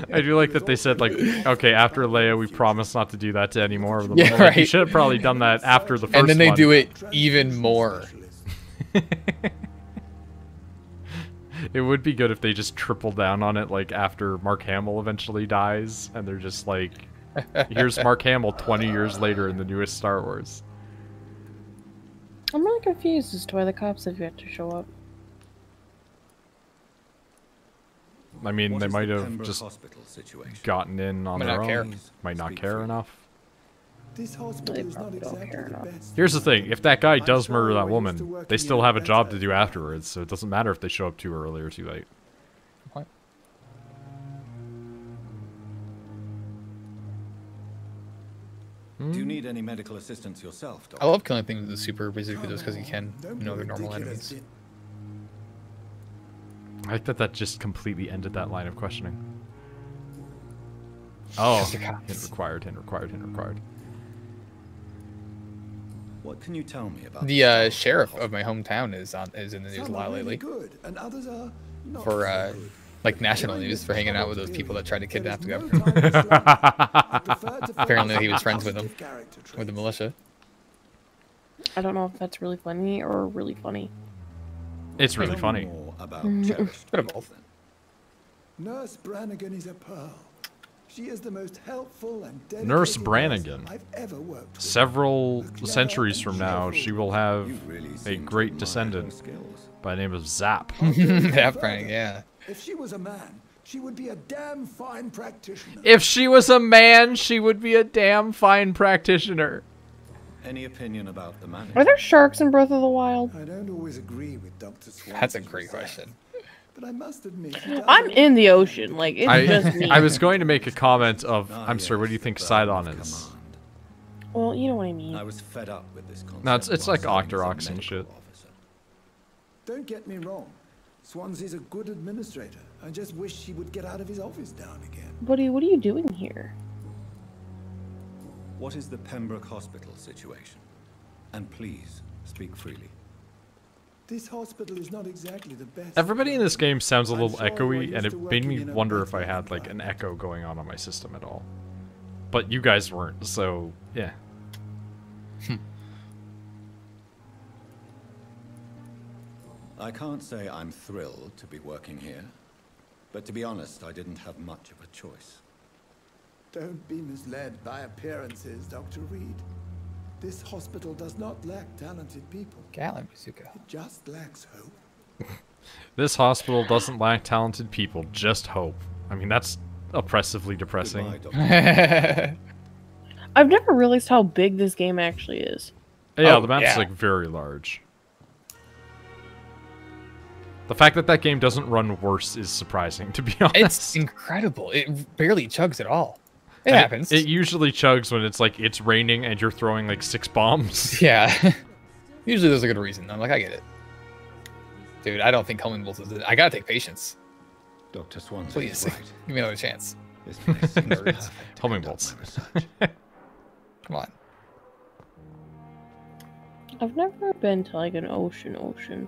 me. I do like that they said, like, okay, after Leia, we promise not to do that to any more of them. Yeah, I'm like, You right. should have probably done that after the first And then they one. do it even more. It would be good if they just triple down on it, like, after Mark Hamill eventually dies, and they're just like, here's Mark Hamill 20 years later in the newest Star Wars. I'm really confused as to why the cops have yet to show up. I mean, What they is might the have Pembroke just Hospital situation? gotten in on Might their not own. care. Might not Speak care freely. enough. This hospital They is not probably don't exactly care the enough. best. Here's the thing, if that guy I'm does sorry, murder that we're used to woman, working they still in have a job better to do afterwards, so it doesn't matter if they show up too early or too late. What? Do you need any medical assistance yourself, I Doctor? love killing things with the super basically Come just because you on, can, don't you know, be they're normal ridiculous, enemies. I like that just completely ended that line of questioning. Oh, Mr. Cox. hint required, hint required, hint required. What can you tell me about The staff sheriff the of my hometown is in the news a Some are lot really lately good, and others are not for so good. like national During news this for hanging out with troubled those people that period, tried to there kidnap is the no governor. time to slack. I prefer to Apparently focus he on was friends with positive them, character with the traits. militia. I don't know if that's really funny or really funny. It's really Tell me funny. more about Mm. cherished Bit of people, both. then. Nurse Brannigan is a pearl. She is the most helpful and dedicated Nurse person Brannigan. I've ever worked with. Several Clever centuries and from now, cheerful. she will have You really a seem to great admire her descendant skills. by the name of Zap. I'll go even Yeah, further. Frank, yeah. If she was a man, she would be a damn fine practitioner. If she was a man, she would be a damn fine practitioner. Any opinion about the manager? Are there sharks in Breath of the Wild? I don't always agree with Dr. Swan. That's a great question. But I must admit, he does I'm have- in the ocean. Like, it's just me. I was going to make a comment of, Ah, I'm sorry, what do you yes, think the Sidon burden of is? command. Well, you know what I mean. I was fed up with this concept. No, it's while like serving as a Octoroks and medical shit. officer. Don't get me wrong. Swansea's a good administrator. I just wish he would get out of his office now and again. Buddy, what are you doing here? What is the Pembroke Hospital situation? And please, Speak freely. This hospital is not exactly the best. Everybody in this game sounds a I'm little sure echoey, you're and used it to made me working in a wonder if I better had like an environment. echo going on my system at all. But you guys weren't, so yeah. I can't say I'm thrilled to be working here, but to be honest, I didn't have much of a choice. Don't be misled by appearances, Dr. Reed. This hospital does not lack talented people. Galen Bazooka. It just lacks hope. This hospital doesn't lack talented people, just hope. I mean, that's oppressively depressing. Goodbye, Dr. I've never realized how big this game actually is. Yeah, Oh, the map's yeah. like very large. The fact that that game doesn't run worse is surprising, to be honest. It's incredible. It barely chugs at all. It And happens. It usually chugs when it's like it's raining and you're throwing like 6 bombs. Yeah. Usually there's a good reason. I'm like, I get it. Dude, I don't think homing bolts is it. I gotta take patience. Dr. Swansea Please. is right. Give me another chance. This place seems Nerds. perfect to Homing conduct bolts. my research. Come on. I've never been to like an ocean.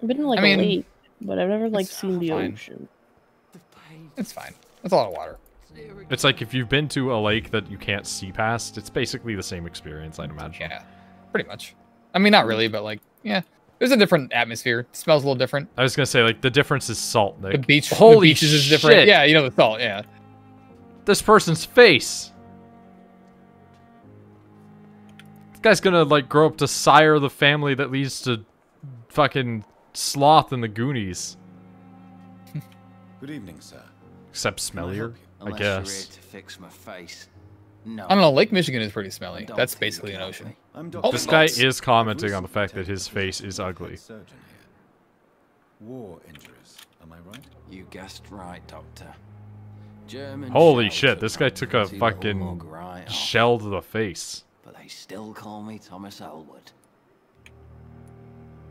I've been to like I mean, a lake, but I've never like it's seen the fine. ocean. It's fine. That's a lot of water. It's like if you've been to a lake that you can't see past, it's basically the same experience, I'd imagine. Yeah. Pretty much. I mean, not really, but like, yeah. There's a different atmosphere. It smells a little different. I was gonna say, like, the difference is salt, Nick. The beach, Holy the beaches is different. shit. Yeah, you know the salt. Yeah. This person's face! This guy's gonna, like, grow up to sire the family that leads to fucking Sloth in the Goonies. Good evening, sir. Except Can I smellier, help you? I Unless you're here guess. to fix my face. No. I don't know. Lake Michigan is pretty smelly. Don't That's think basically you an can ocean. help me. I'm Oh, Dr. This guy Swansea. is commenting on the I've fact that recently his taken face over is as the ugly. head surgeon here. War injuries, am I right? You guessed right, Doctor. German Holy shells shit, took this guy my took a pretty little fucking mug right off, shell to the face. But they still call me Thomas Elwood.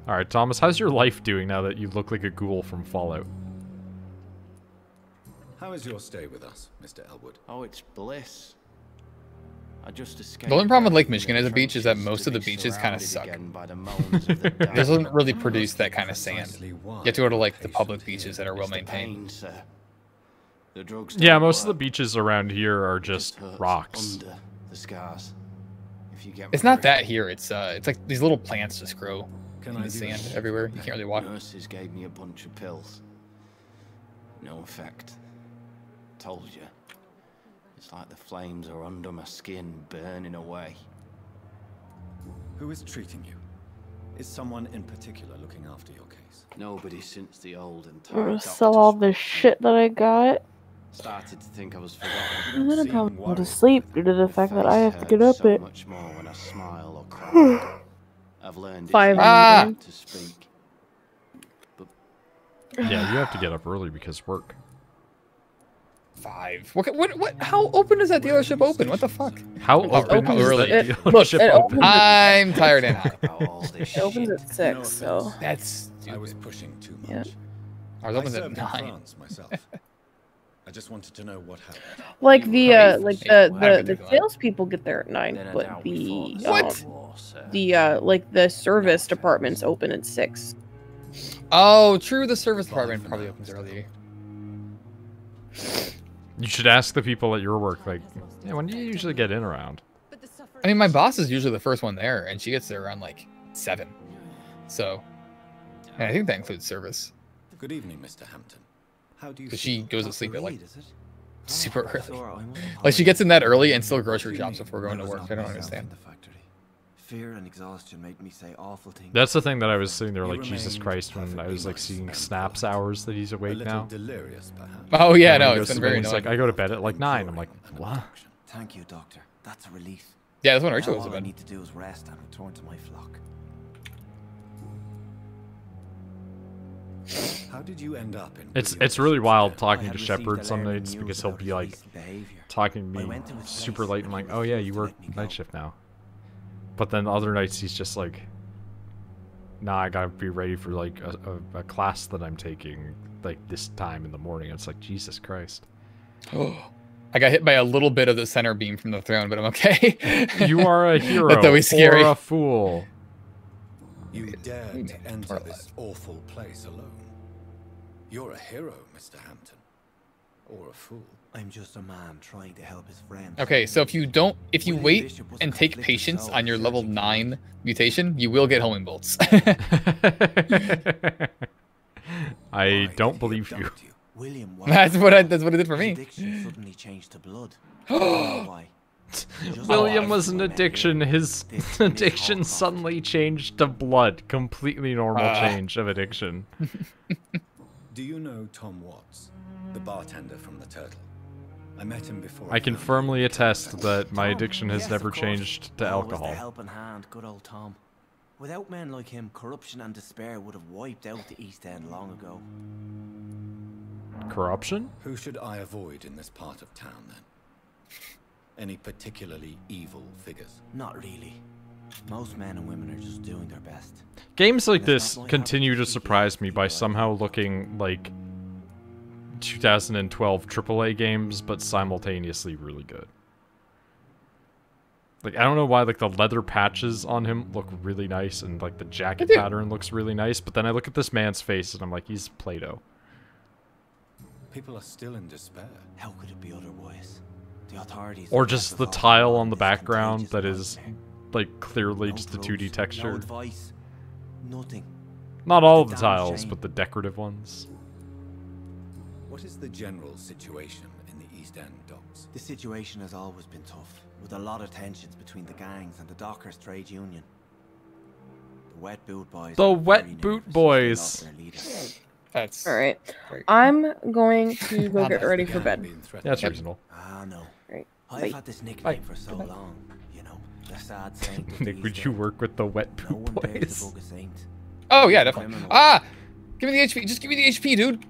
Alright, Thomas, how's your life doing now that you look like a ghoul from Fallout? How is your stay with us, Mr. Elwood? Oh, it's bliss. I just escaped. The only problem with Lake from the Michigan as a beach is that trenches most to of the be beaches kinda surrounded suck. again by the moans of the It dying. doesn't really produce that kind of sand. Precisely why You have to go to like the patient public here beaches that are well It's the maintained. pain, sir. The drugs Yeah, don't most of the work. beaches around here are It just hurts rocks. Under the scars. If you get It's my not that drift. here. It's like these little plants just grow Can in I the do sand anything everywhere. for You that? can't really walk. Nurses gave me a bunch of pills. No effect. Told you. It's like the flames are under my skin, burning away. Who is treating you? Is someone in particular looking after your case? Nobody since the old and I'm gonna tired sell all doctors this shit that I got. started to think I was forgotten. And then I'm seem probably going to worried sleep due to the My fact that I face have to get hurts up so at much more when I smile or cry. I've learned it's 5 Ah! a.m. to speak. Yeah, you have to get up early because work. 5. What? How open is that dealership open? What the fuck? How Oh, open how is early? that Look, dealership it open? opens- I'm tired and hot. About all this It opens shit. at 6, so. That's I was stupid. pushing too Yeah. much. Ours I opens at served in 9. France myself. I just wanted to know what happened. Like the Right. like Yeah, the I the, haven't the done that. salespeople get there at 9, Then I but doubt we the fought the What? Civil War, sir. like the service departments open at 6. Oh, true. The service department probably opens early. You should ask the people at your work, like, yeah, when do you usually get in around? I mean, my boss is usually the first one there, and she gets there around like 7. So, and I think that includes service. Good evening, Mr. Hampton. How do you Because feel? she goes to sleep at like Is it? super It's early. all right, I won't Like she gets in that early and still grocery apologize. shops before going to I was work. not I don't myself understand. in the factory. Fear and exhaustion made me say awful things. That's the thing that I was sitting there You like, Jesus remained Christ, when I perfectly was like nice seeing and snaps polite. hours that he's A awake little now. delirious, perhaps. Oh yeah, And when no, he it's goes been to bed, very he's annoying. like, I go to bed at like 9. I'm like, Imploring an what? abduction. Thank you, Doctor. That's a relief. Yeah, that's when Now Rachel goes to all I bed. need to do is rest and return to my flock. How did you end up in? It's really wild I talking had to received Shepard some alarming nights news because he'll about be his like recent behavior. talking to I me went to his super place late. I'm and like, he oh yeah, refused you to work let me night go. shift now. But then other nights he's just like, nah, I gotta be ready for like a class that I'm taking like this time in the morning. It's like, Jesus Christ. I got hit by a little bit of the center beam from the throne, but I'm okay. You are a hero That's always scary. or a fool. You dared to enter this awful place alone. You're a hero, Mr. Hampton. Or a fool. I'm just a man trying to help his friends. Okay, so if you wait and take patience on your level 9 mutation, you will get homing bolts. I don't believe you. William, That's what it did for me. Addiction suddenly changed to blood. Why? William was an addiction. His addiction suddenly changed to blood. Completely normal change of addiction. Do you know Tom Watts, the bartender from the Turtle? I met him before. I can firmly attest that my addiction has never changed to alcohol. The helping hand, good old Tom. Without men like him, corruption and despair would have wiped out the East End long ago. Corruption? Who should I avoid in this part of town, then? Any particularly evil figures? Not really. Most men and women are just doing their best. Games like this continue to surprise me by somehow looking like 2012 AAA games, but simultaneously really good. Like, I don't know why, like, the leather patches on him look really nice, and, like, the jacket pattern looks really nice, but then I look at this man's face, and I'm like, he's Play-Doh. People are still in despair. How could it be otherwise? The authorities... Or just the tile on the background that is, like, clearly just a 2D texture. No advice. Nothing. Not all of the tiles, but the decorative ones. What is the general situation in the East End docks? The situation has always been tough, with a lot of tensions between the gangs and the Dockers trade union. The Wet Boot Boys... The Wet Boot Boys! That's... Alright. I'm going to go get ready for bed. That's reasonable. Ah, no. Right. I've had this nickname for so long, you know, the sad saint of the Nick, would East you End. work with the Wet No Boot one bears the Boys? book of saint. Oh, yeah, definitely. Ah! Give me the HP. Just give me the HP, dude.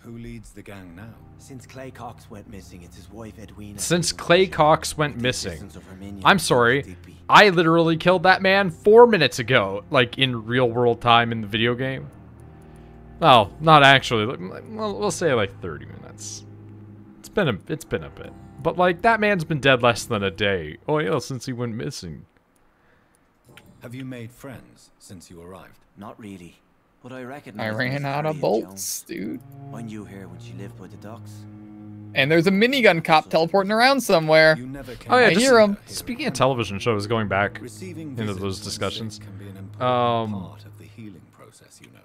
Who leads the gang now? Since Clay Cox went missing, it's his wife Edwina. Since Clay Cox went missing. Existence of her minions I'm is sorry. Digby. I literally killed that man 4 minutes ago, like in real world time in the video game. Well, not actually. We'll say like 30 minutes. It's been a bit. But like that man's been dead less than a day. Oh yeah, since he went missing. Have you made friends since you arrived? Not really, but I reckon. I ran out of bolts, dude. I knew her when she lived by the docks. And there's a minigun cop teleporting around somewhere. You never Oh yeah, I just hear him. Speaking of television shows, going back Receiving into visits those from the discussions. sick can be an important part of the healing process, you know.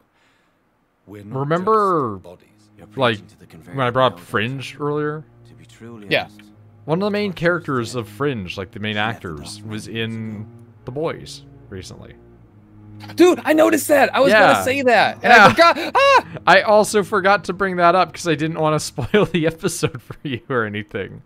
We're not Remember, just bodies. You're like, preaching to the converted when I brought up now, Fringe Doctor. earlier, To be truly Yeah. honest, one of the main characters of Fringe, like the main actors, was in The Boys recently. Dude, I noticed that. I was Yeah. gonna say that. And Yeah. I forgot. Ah! I also forgot to bring that up because I didn't want to spoil the episode for you or anything.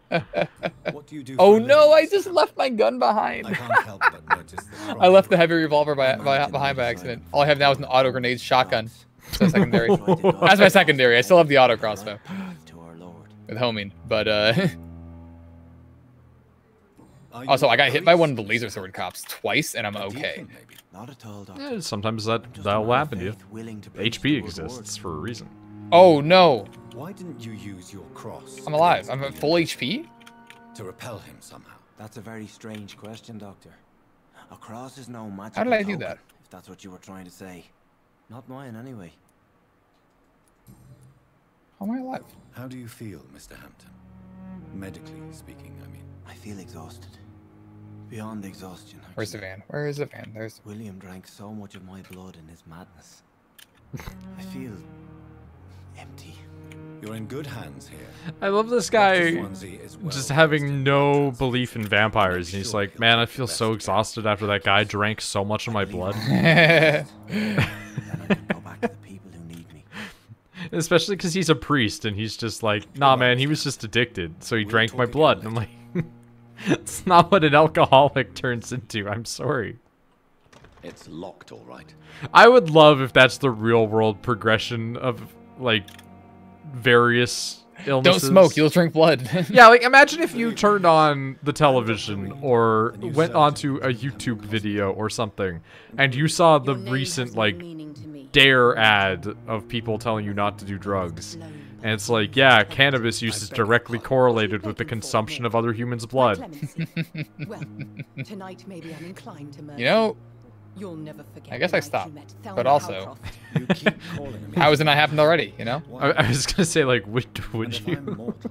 What do you do? Oh for a no, I living, just sir? left my gun behind. I can't help but notice the I left the heavy revolver behind by accident. All I have now is an auto grenade shotgun. That's my secondary. That's my secondary. I still have the auto crossbow to our Lord. with homing, but Are also you I got a hit by one of priest? the laser sword cops twice, and I'm A okay. deacon, maybe? Not at all, Doctor. Yeah, sometimes I'm just a that'll man of happen to you. faith, willing to preach HP the good exists word. for a reason. Oh no, Why didn't you use your cross? I'm alive. against I'm at the full enemy HP. to repel him somehow. That's a very strange question, Doctor. A cross is no magic. How did I do that? If that's what you were trying to say. Not mine, anyway. How am I alive? How do you feel, Mr. Hampton? Medically speaking, I mean. I feel exhausted. Beyond exhaustion. Where's the van? Where is the van? There's. William drank so much of my blood in his madness. I feel empty. You're in good hands here. I love this Dr. guy Swansea is well just versed having in no blood belief in transfusions. vampires. And Make he's sure like, he'll man, I get the feel best so he can. exhausted after that guy drank so much of my blood. Then I can go back to the people who need me. Especially because he's a priest and he's just like, nah, man, he was just addicted, so he We'll drank talk my again blood. And I'm later. like, it's not what an alcoholic turns into. I'm sorry. It's locked, all right. I would love if that's the real world progression of like various Don't illnesses. smoke. You'll drink blood. Yeah, like imagine if you turned on the television or went onto a YouTube video or something and you saw the recent like Dare ad of people telling you not to do drugs. And it's like, yeah, cannabis use is directly correlated with the consumption of other humans' blood. Well, tonight maybe I'm inclined to murder. You know, You'll never forget I guess the I night you stopped. met But Thelma also, Howcroft. You keep calling me. how has it not happened already, you know? I was gonna say, like, would And if I'm you? mortal,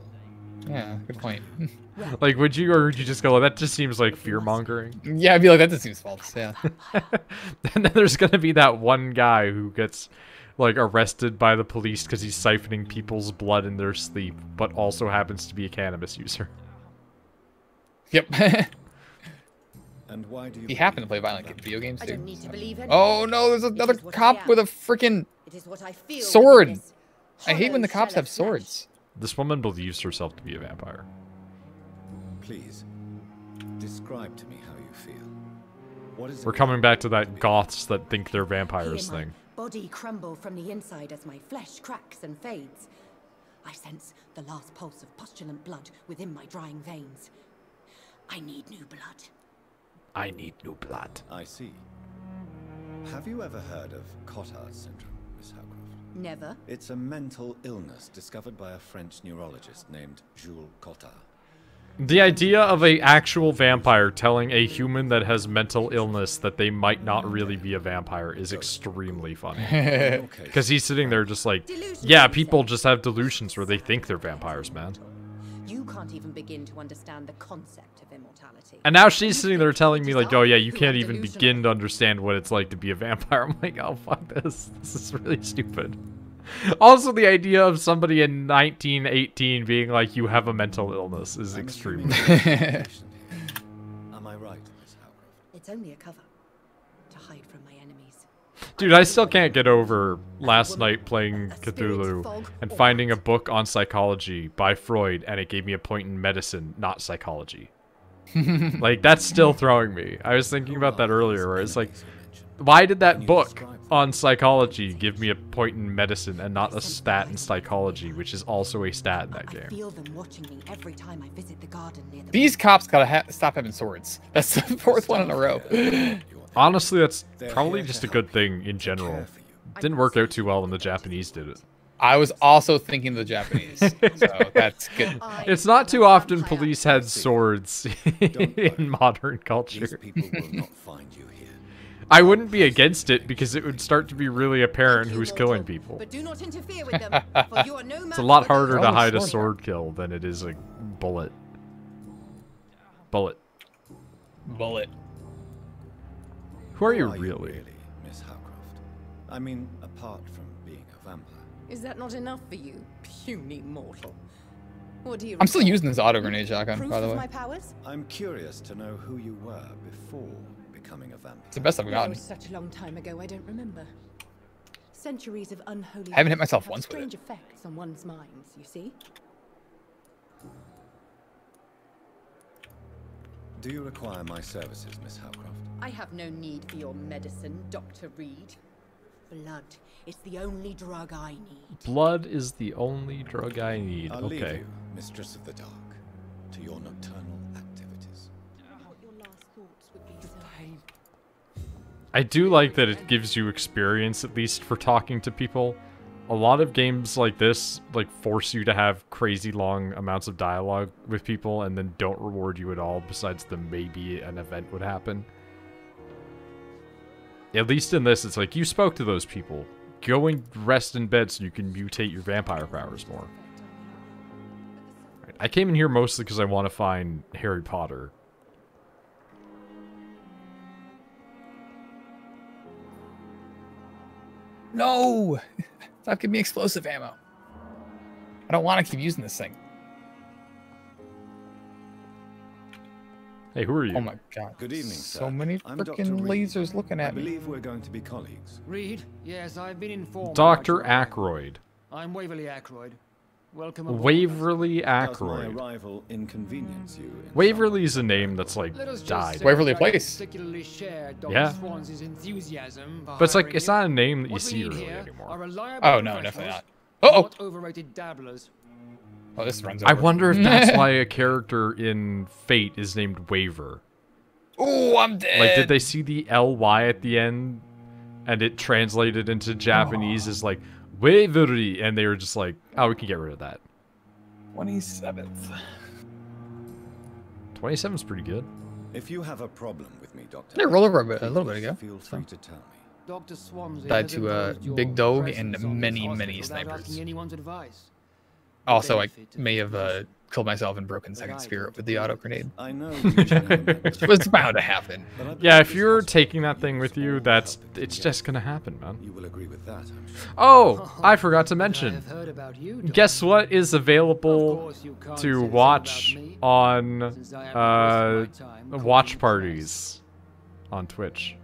Yeah, good point. Like, would you, or would you just go, that just seems like fear-mongering? Yeah, I'd be like, that just seems false, yeah. And then there's gonna be that one guy who gets, like, arrested by the police because he's siphoning people's blood in their sleep, but also happens to be a cannabis user. Yep. and why do you? He happened to play violent video games I too. don't need to believe it. Oh no, there's another is what I cop am. with a freaking It is what I feel sword. within this I hate when the hollow cops shell have of flesh. swords. This woman believes herself to be a vampire. Please, describe to me how you feel. What is it? We're coming back to that goths that think they're Hear vampires my thing. body crumble from the inside as my flesh cracks and fades. I sense the last pulse of postulant blood within my drying veins. I need new blood. I need new blood. I see. Have you ever heard of Cotard syndrome, Miss Howcroft? Never. It's a mental illness discovered by a French neurologist named Jules Cotard. The idea of a actual vampire telling a human that has mental illness that they might not really be a vampire is extremely funny. Because he's sitting there just like, yeah, people just have delusions where they think they're vampires, man. You can't even begin to understand the concept of immortality. And now she's sitting there telling me like, oh yeah, you can't even begin to understand what it's like to be a vampire. I'm like, oh fuck this. This is really stupid. Also, the idea of somebody in 1918 being like, you have a mental illness is extremely... Am I right, Miss Howcroft? It's only a cover to hide from my enemies. Dude, I still can't get over last night playing Cthulhu and finding a book on psychology by Freud, and it gave me a point in medicine, not psychology. Like, that's still throwing me. I was thinking about that earlier, where it's like, why did that book on psychology give me a point in medicine and not a stat in psychology, which is also a stat in that I game? feel them watching me every time I visit the garden near the These cops gotta stop having swords. That's the fourth one in a row. Honestly, that's probably just a good thing in general. Didn't work out too well when the Japanese did it. I was also thinking the Japanese, so that's good. It's not too often police had swords in modern These culture. people will not find you here. I wouldn't be against it because it would start to be really apparent who's killing people. But do not interfere with them, for you are no It's a lot harder to Oh, hide a sword. sword kill than it is a bullet. Bullet. Bullet. Who are you Who really? Miss Howcroft? I mean, apart from being a vampire. Is that not enough for you, puny mortal? What do you I'm still require? using this auto grenade shotgun, Proof by the of way. my powers? I'm curious to know who you were before becoming a vampire. It's the best I've That gotten. was such a long time ago, I don't remember. Centuries of unholy I haven't hit life myself have once with strange it. effects on one's minds, you see? Do you require my services, Miss Howcroft? I have no need for your medicine, Dr. Reed. Blood is the only drug I need. Blood is the only drug I need. I'll leave Okay. you, Mistress of the Dark, to your nocturnal activities. What your last thoughts would be, sir. I do like that it gives you experience, at least for talking to people. A lot of games like this, like, force you to have crazy long amounts of dialogue with people and then don't reward you at all besides the maybe an event would happen. At least in this, it's like, you spoke to those people. Go and rest in bed so you can mutate your vampire powers more. Right, I came in here mostly because I want to find Harry Potter. No! Stop giving me explosive ammo. I don't want to keep using this thing. Hey, who are you? Oh my god. Good evening, So sir. many I'm Dr. freaking Reed. lasers looking I at me. believe we're going to be colleagues. Reed, yes, I've been informed. Dr. about your arrival. Ackroyd. I'm Waverly Ackroyd. Welcome aboard. Waverly Does my Ackroyd. arrival inconvenience you? in some Waverly's a name that's like Let us just died. say Waverly that I Place. particularly share Dr. Yeah. Swans's enthusiasm for But it's like, hiring it's you. not a name that you What we see need really here anymore. are reliable Oh, no, definitely professionals, not. Uh-oh! not overrated dabblers. Oh, this runs I over. wonder if that's why a character in Fate is named Waver. Ooh, I'm dead! Like, did they see the LY at the end? And it translated into Japanese as like, Waverly, and they were just like, oh, we can get rid of that. 27th. 27's pretty good. If you have a problem with me, Doctor, Yeah, roll over a little bit ago. feel free to tell me. Dr. Swansea Died has to imposed Big your Dog presence and on this many hospital without snipers. asking anyone's advice. Also, I may have killed myself and broken second spirit with the auto grenade. I know It was bound to happen. Yeah, if you're taking that thing with you, it's just gonna happen, man. You will agree with that, I'm sure. Oh, I forgot to mention. I've heard about you, Doctor. Guess what is Of available course you can't to say watch about me, on since I haven't wasted my time watch calling parties on Twitch?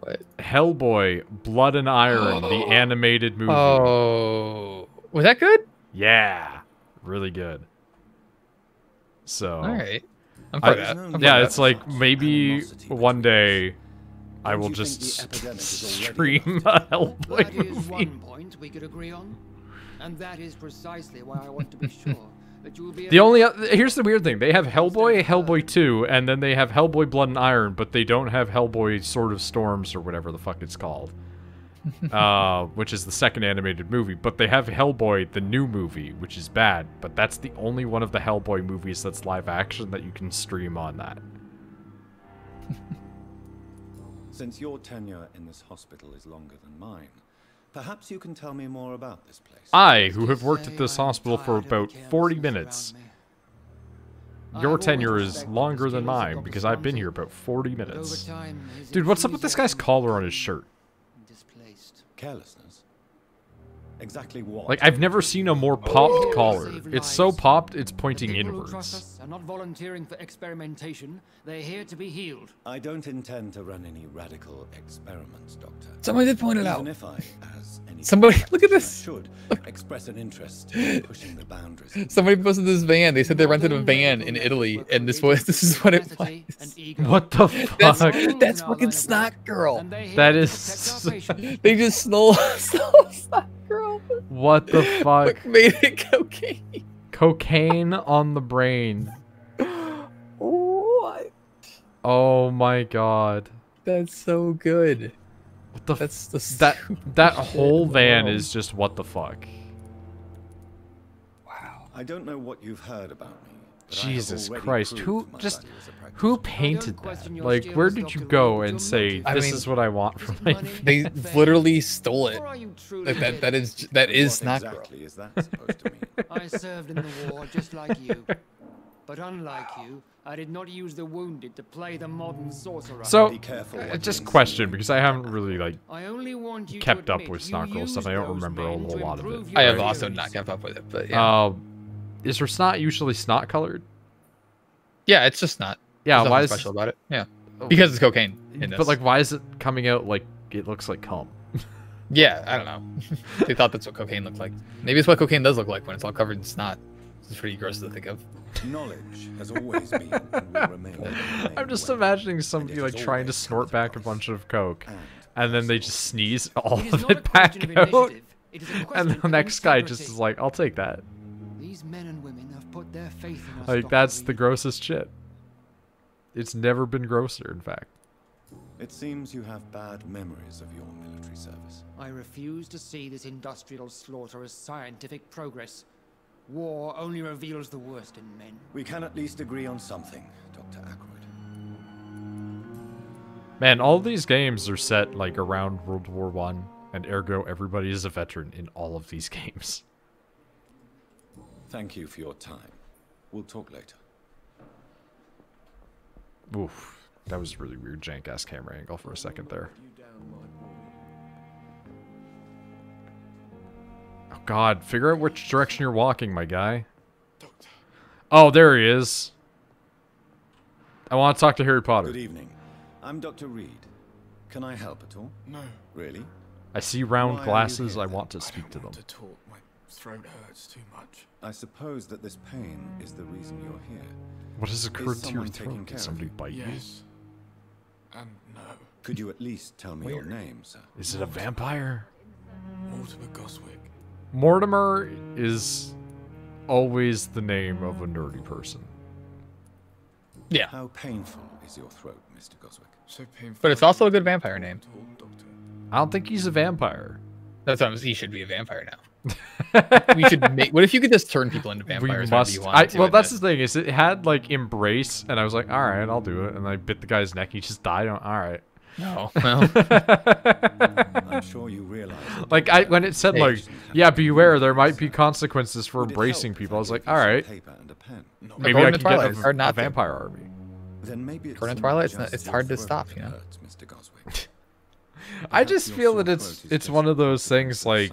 What? Hellboy, Blood and Iron, the animated movie. Oh, was that good? Yeah, really good. So, All right. I'm for that. I'm for that. it's like maybe one day I will Don't you think just the epidemic is already stream a Hellboy That is movie. one point we could agree on, and that is precisely why I want to be sure that you will be. The only here's the weird thing: they have Hellboy, Hellboy 2, and then they have Hellboy, Blood and Iron, but they don't have Hellboy, Sword of Storms, or whatever the fuck it's called, which is the second animated movie. But they have Hellboy, the new movie, which is bad. But that's the only one of the Hellboy movies that's live action that you can stream on that. Since your tenure in this hospital is longer than mine, perhaps you can tell me more about this place. I, who have worked at this hospital for about 40 minutes. Your tenure is longer than mine because I've been here about 40 minutes. Dude, what's up with this guy's collar on his shirt? Carelessness? Exactly what? Like, I've never seen a more popped collar. It's so popped, it's pointing inwards. Are not volunteering for experimentation. They're here to be healed. I don't intend to run any radical experiments, Doctor. Somebody did point it out. Even if I, as any Somebody, look at this. should express an interest in pushing the boundaries. Somebody posted this van. They said they rented a van in Italy, and this is what it was. What the fuck? That's fucking Snot Girl. That is... They just stole Snot Girl. What the fuck? Made it cocaine. Cocaine on the brain. What? Oh my god. That's so good. What the That's the that whole van is just what the fuck. I don't know what you've heard about me. but I have Jesus already Christ, proved my value as a practitioner. who painted that? Like, where did you go and say, this is what I want for my They literally stole it. Like that is Snot Girl. Exactly is that supposed to mean? I served in the war just like you. But unlike you, I did not use the wounded to play the modern sorcerer. So, Be careful what just you question, because I haven't really, like, I only want you kept to up admit with you Snot Girl stuff. I don't used remember a those whole men lot to of it. improve your I have right? also not kept up with it, but yeah. Is her snot usually snot colored? Yeah, it's just not. Yeah, There's why nothing is... special about it? Yeah, because it's cocaine in this. But, like, why is it coming out like it looks like cum? Yeah, I don't know. They thought that's what cocaine looked like. Maybe it's what cocaine does look like when it's all covered in snot. It's pretty gross to think of. Knowledge has always been and will remain. I'm just imagining somebody, like, trying to snort back a bunch of coke, and then they just sneeze all It is of not a it back question of out, initiative. It is a and question the of next guy just integrity. is like, I'll take that. These men and women have put their faith in us. Like, Dr. that's the Reed. grossest shit. It's never been grosser, in fact. It seems you have bad memories of your military service. I refuse to see this industrial slaughter as scientific progress. War only reveals the worst in men. We can at least agree on something, Dr. Ackroyd. Man, all these games are set, like, around World War I, and ergo everybody is a veteran in all of these games. Thank you for your time. We'll talk later. Oof. That was a really weird jank-ass camera angle for a second there. Oh god, figure out which direction you're walking, my guy. Oh, there he is. I want to talk to Harry Potter. Good evening. I'm Dr. Reed. Can I help at all? No. Really? I see round Why are you glasses, here, I then? want to speak to them. To talk. My throat hurts too much. I suppose that this pain is the reason you're here. What has occurred Is to your someone taking throat? care Did of somebody you? bite you? Yes. And no. Could you at least tell me your name, sir? Is it a vampire? Mortimer Goswick. Mortimer is always the name of a nerdy person. Yeah. How painful is your throat, Mr. Goswick? So painful. But it's also a good vampire name. I don't think he's a vampire. That's what he should be a vampire now. We should make. What if you could just turn people into vampires? We must. Well, that's the thing. Is it had like embrace, and I was like, all right, I'll do it. And I bit the guy's neck. He just died. All right. No. Well. I'm sure you realize. Like when it said like, yeah, beware, there might be consequences for embracing people. I was like, all right. Maybe I can get a vampire army. Then maybe According to Twilight, it's hard to stop. You know. I just feel that it's one of those things like,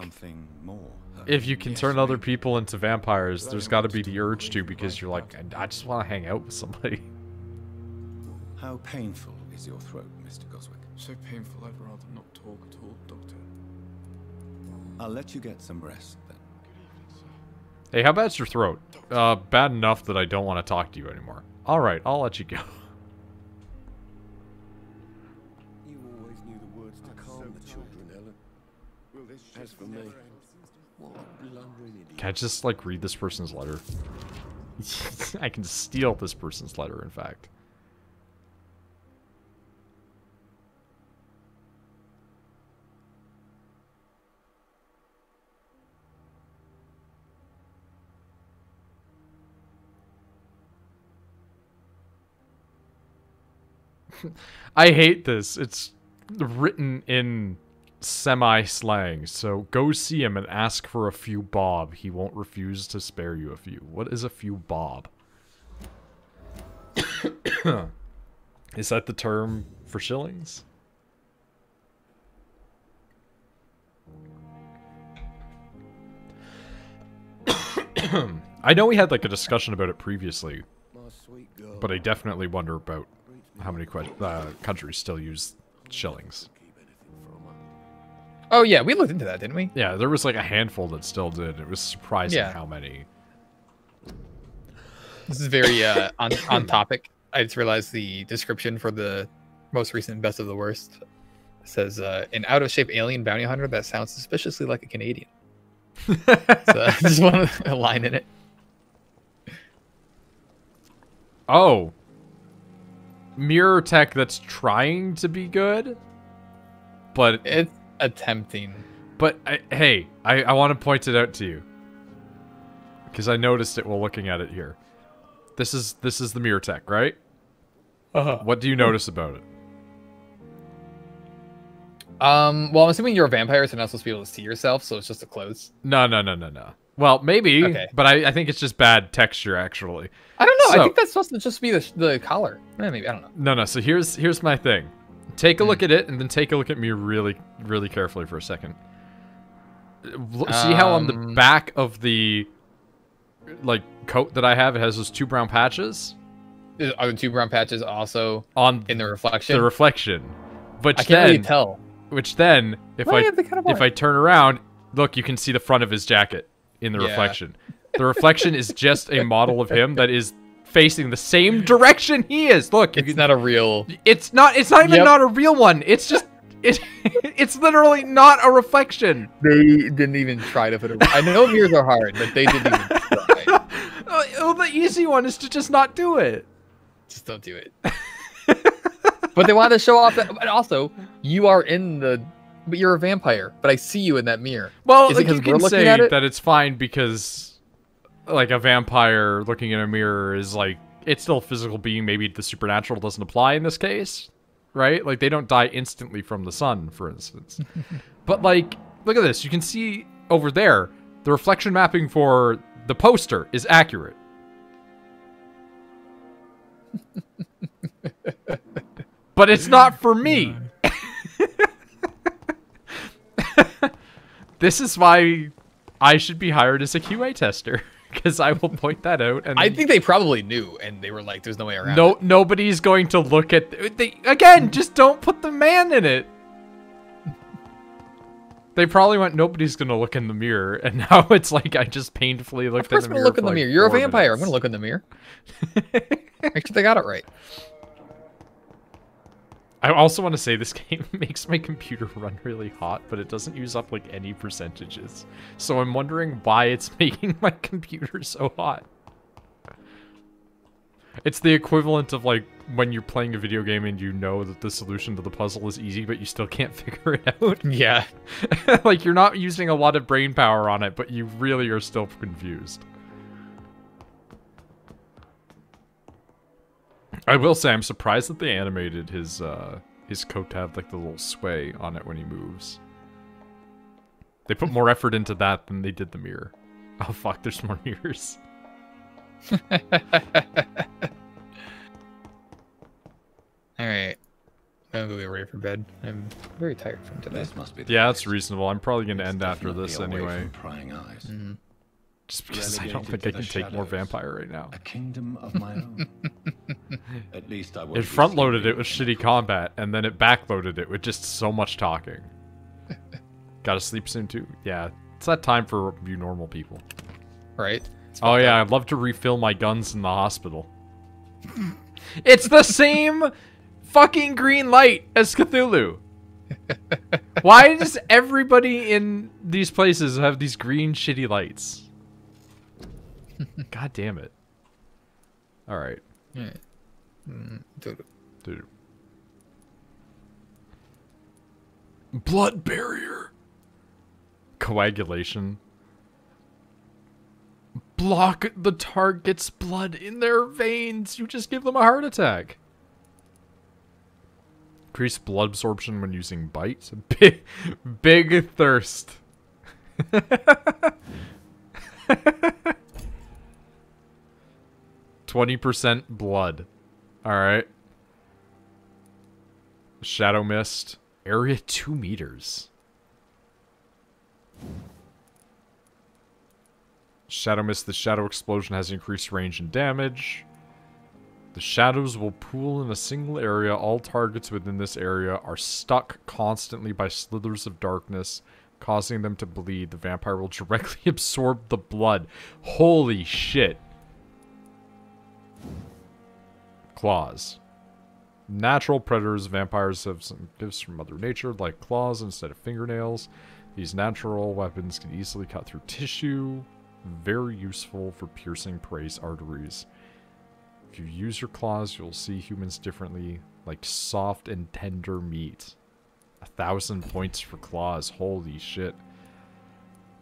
if you can turn other people into vampires, there's got to be the urge to, because you're like, I just want to hang out with somebody. How painful is your throat, Mr. Goswick? So painful, I'd rather not talk at all, Doctor. I'll let you get some rest then. Hey, how bad's your throat? Bad enough that I don't want to talk to you anymore. All right, I'll let you go. You always knew the words to calm the children, Ellen. Well, as for me, what a blundering idiot. Can I just like read this person's letter? I can steal this person's letter, in fact. I hate this. It's written in semi-slang, so go see him and ask for a few bob. He won't refuse to spare you a few. What is a few bob? Is that the term for shillings? I know we had like a discussion about it previously, but I definitely wonder about how many countries still use shillings. Oh yeah, we looked into that, didn't we? Yeah, there was like a handful that still did. It was surprising how many. This is very on topic. I just realized the description for the most recent Best of the Worst says an out-of-shape alien bounty hunter that sounds suspiciously like a Canadian. So I just want a line in it. Oh. Mirror tech that's trying to be good, but it's attempting. But hey, I want to point it out to you because I noticed it while looking at it here. This is the mirror tech, right? What do you notice about it? Well, I'm assuming you're a vampire, so you're not supposed to be able to see yourself, so it's just the clothes. No. Well, maybe, okay. But I think it's just bad texture, actually. I don't know. So, I think that's supposed to just be the collar. Maybe, I don't know. No. So here's my thing. Take a look at it, and then take a look at me really, really carefully for a second. See how on the back of the like coat that I have, it has those 2 brown patches? Are the 2 brown patches also in the reflection? The reflection. But I can't really tell. Which then, if I turn around, look, you can see the front of his jacket in the reflection. The reflection is just a model of him that is facing the same direction he is. Look, it's not a real. It's not even not a real one. It's just it's literally not a reflection. They didn't even try to put it. I know mirrors are hard, but they didn't even try. Well, the easy one is to just not do it. Just don't do it. But they wanted to show off that. But also, you are but you're a vampire. But I see you in that mirror. Well, like, you can say that it's fine because, like, a vampire looking in a mirror is like, it's still a physical being. Maybe the supernatural doesn't apply in this case, right? Like, they don't die instantly from the sun, for instance. But like, look at this. You can see over there the reflection mapping for the poster is accurate. But it's not for me. This is why I should be hired as a QA tester, because I will point that out. And I think they probably knew, and they were like, "There's no way around." it. Nobody's going to look at. Again, just don't put the man in it. They probably went, nobody's going to look in the mirror, and now it's like I just painfully looked in the mirror. Of course, I'm going to look in the mirror. You're a vampire. I'm going to look in the mirror. Make sure they got it right. I also want to say this game makes my computer run really hot, but it doesn't use up like any percentages. So I'm wondering why it's making my computer so hot. It's the equivalent of like when you're playing a video game and you know that the solution to the puzzle is easy, but you still can't figure it out. Yeah. Like you're not using a lot of brain power on it, but you really are still confused. I will say I'm surprised that they animated his coat to have like the little sway on it when he moves. They put more effort into that than they did the mirror. Oh fuck, there's more mirrors. Alright. I'm gonna get ready for bed. I'm very tired from today. This must be Yeah, that's reasonable. I'm probably gonna end after this anyway. Prying eyes. Just because I don't think I can take more Vampire right now. A kingdom of my own. At least I It front-loaded it with shitty combat, and then it back-loaded it with just so much talking. Gotta sleep soon too. Yeah, it's that time for you normal people. Right? Oh yeah, I'd love to refill my guns in the hospital. It's the same fucking green light as Cthulhu. Why does everybody in these places have these green shitty lights? God damn it. Alright. Alright. Dude. Blood barrier. Coagulation. Block the target's blood in their veins. You just give them a heart attack. Increase blood absorption when using bites. Big thirst. 20% blood. Alright. Shadow mist. Area 2 meters. Shadow mist. The shadow explosion has increased range and damage. The shadows will pool in a single area. All targets within this area are stuck constantly by slithers of darkness, causing them to bleed. The vampire will directly absorb the blood. Holy shit. Claws. Natural predators, vampires have some gifts from Mother Nature, like claws instead of fingernails. These natural weapons can easily cut through tissue. Very useful for piercing prey's arteries. If you use your claws, you'll see humans differently, like soft and tender meat. 1,000 points for claws. Holy shit.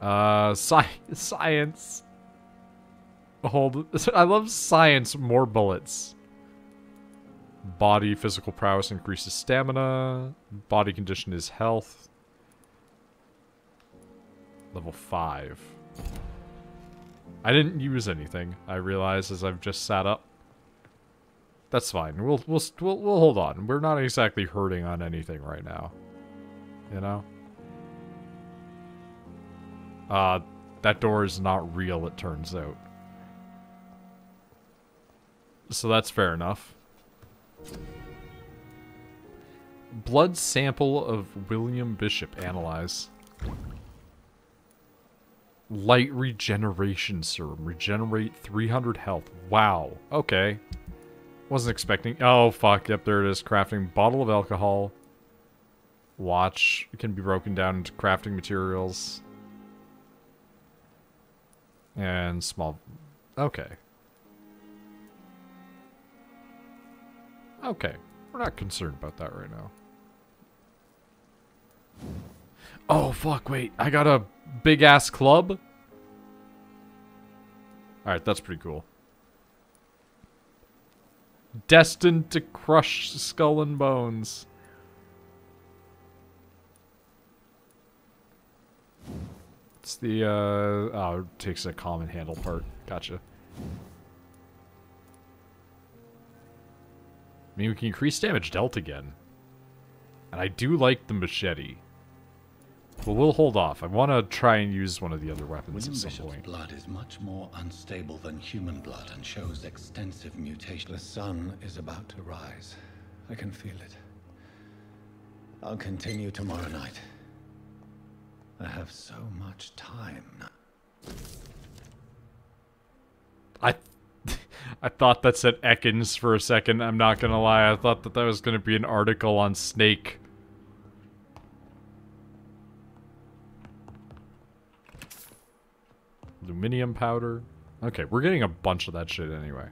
Science. I love science. More bullets. Body physical prowess increases stamina. Body condition is health. Level 5. I didn't use anything, I realize, as I've just sat up. That's fine. We'll hold on. We're not exactly hurting on anything right now. You know? That door is not real, it turns out. So that's fair enough. Blood sample of William Bishop. Analyze. Light regeneration serum. Regenerate 300 health. Wow. Okay. Wasn't expecting. Oh, fuck. Yep, there it is. Crafting bottle of alcohol. Watch. It can be broken down into crafting materials. And small. Okay. Okay. We're not concerned about that right now. Oh, fuck. Wait. I got a big-ass club? Alright, that's pretty cool. Destined to crush skull and bones. It's the, oh, it takes a common handle part. Gotcha. I mean, we can increase damage dealt again. And I do like the machete. But we'll hold off. I want to try and use one of the other weapons at some point. Blood is much more unstable than human blood and shows extensive mutation. The sun is about to rise. I can feel it. I'll continue tomorrow night. I have so much time now. I thought that said Ekans for a second. I'm not gonna lie. I thought that was gonna be an article on Snake. Aluminium powder. Okay, we're getting a bunch of that shit anyway.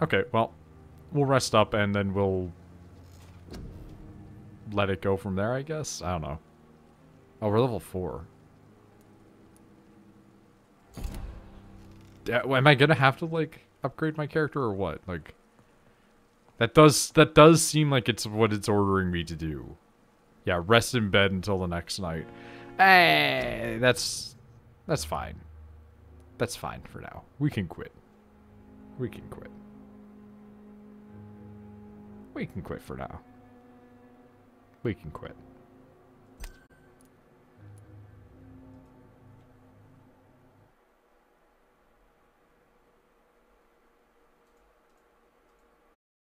Okay, well, we'll rest up and then we'll let it go from there, I guess? I don't know. Oh, we're level 4. Yeah, am I gonna have to, like, upgrade my character or what? Like, that does seem like it's what it's ordering me to do. Yeah, rest in bed until the next night. Hey, that's fine. That's fine for now. We can quit. We can quit. We can quit for now. We can quit.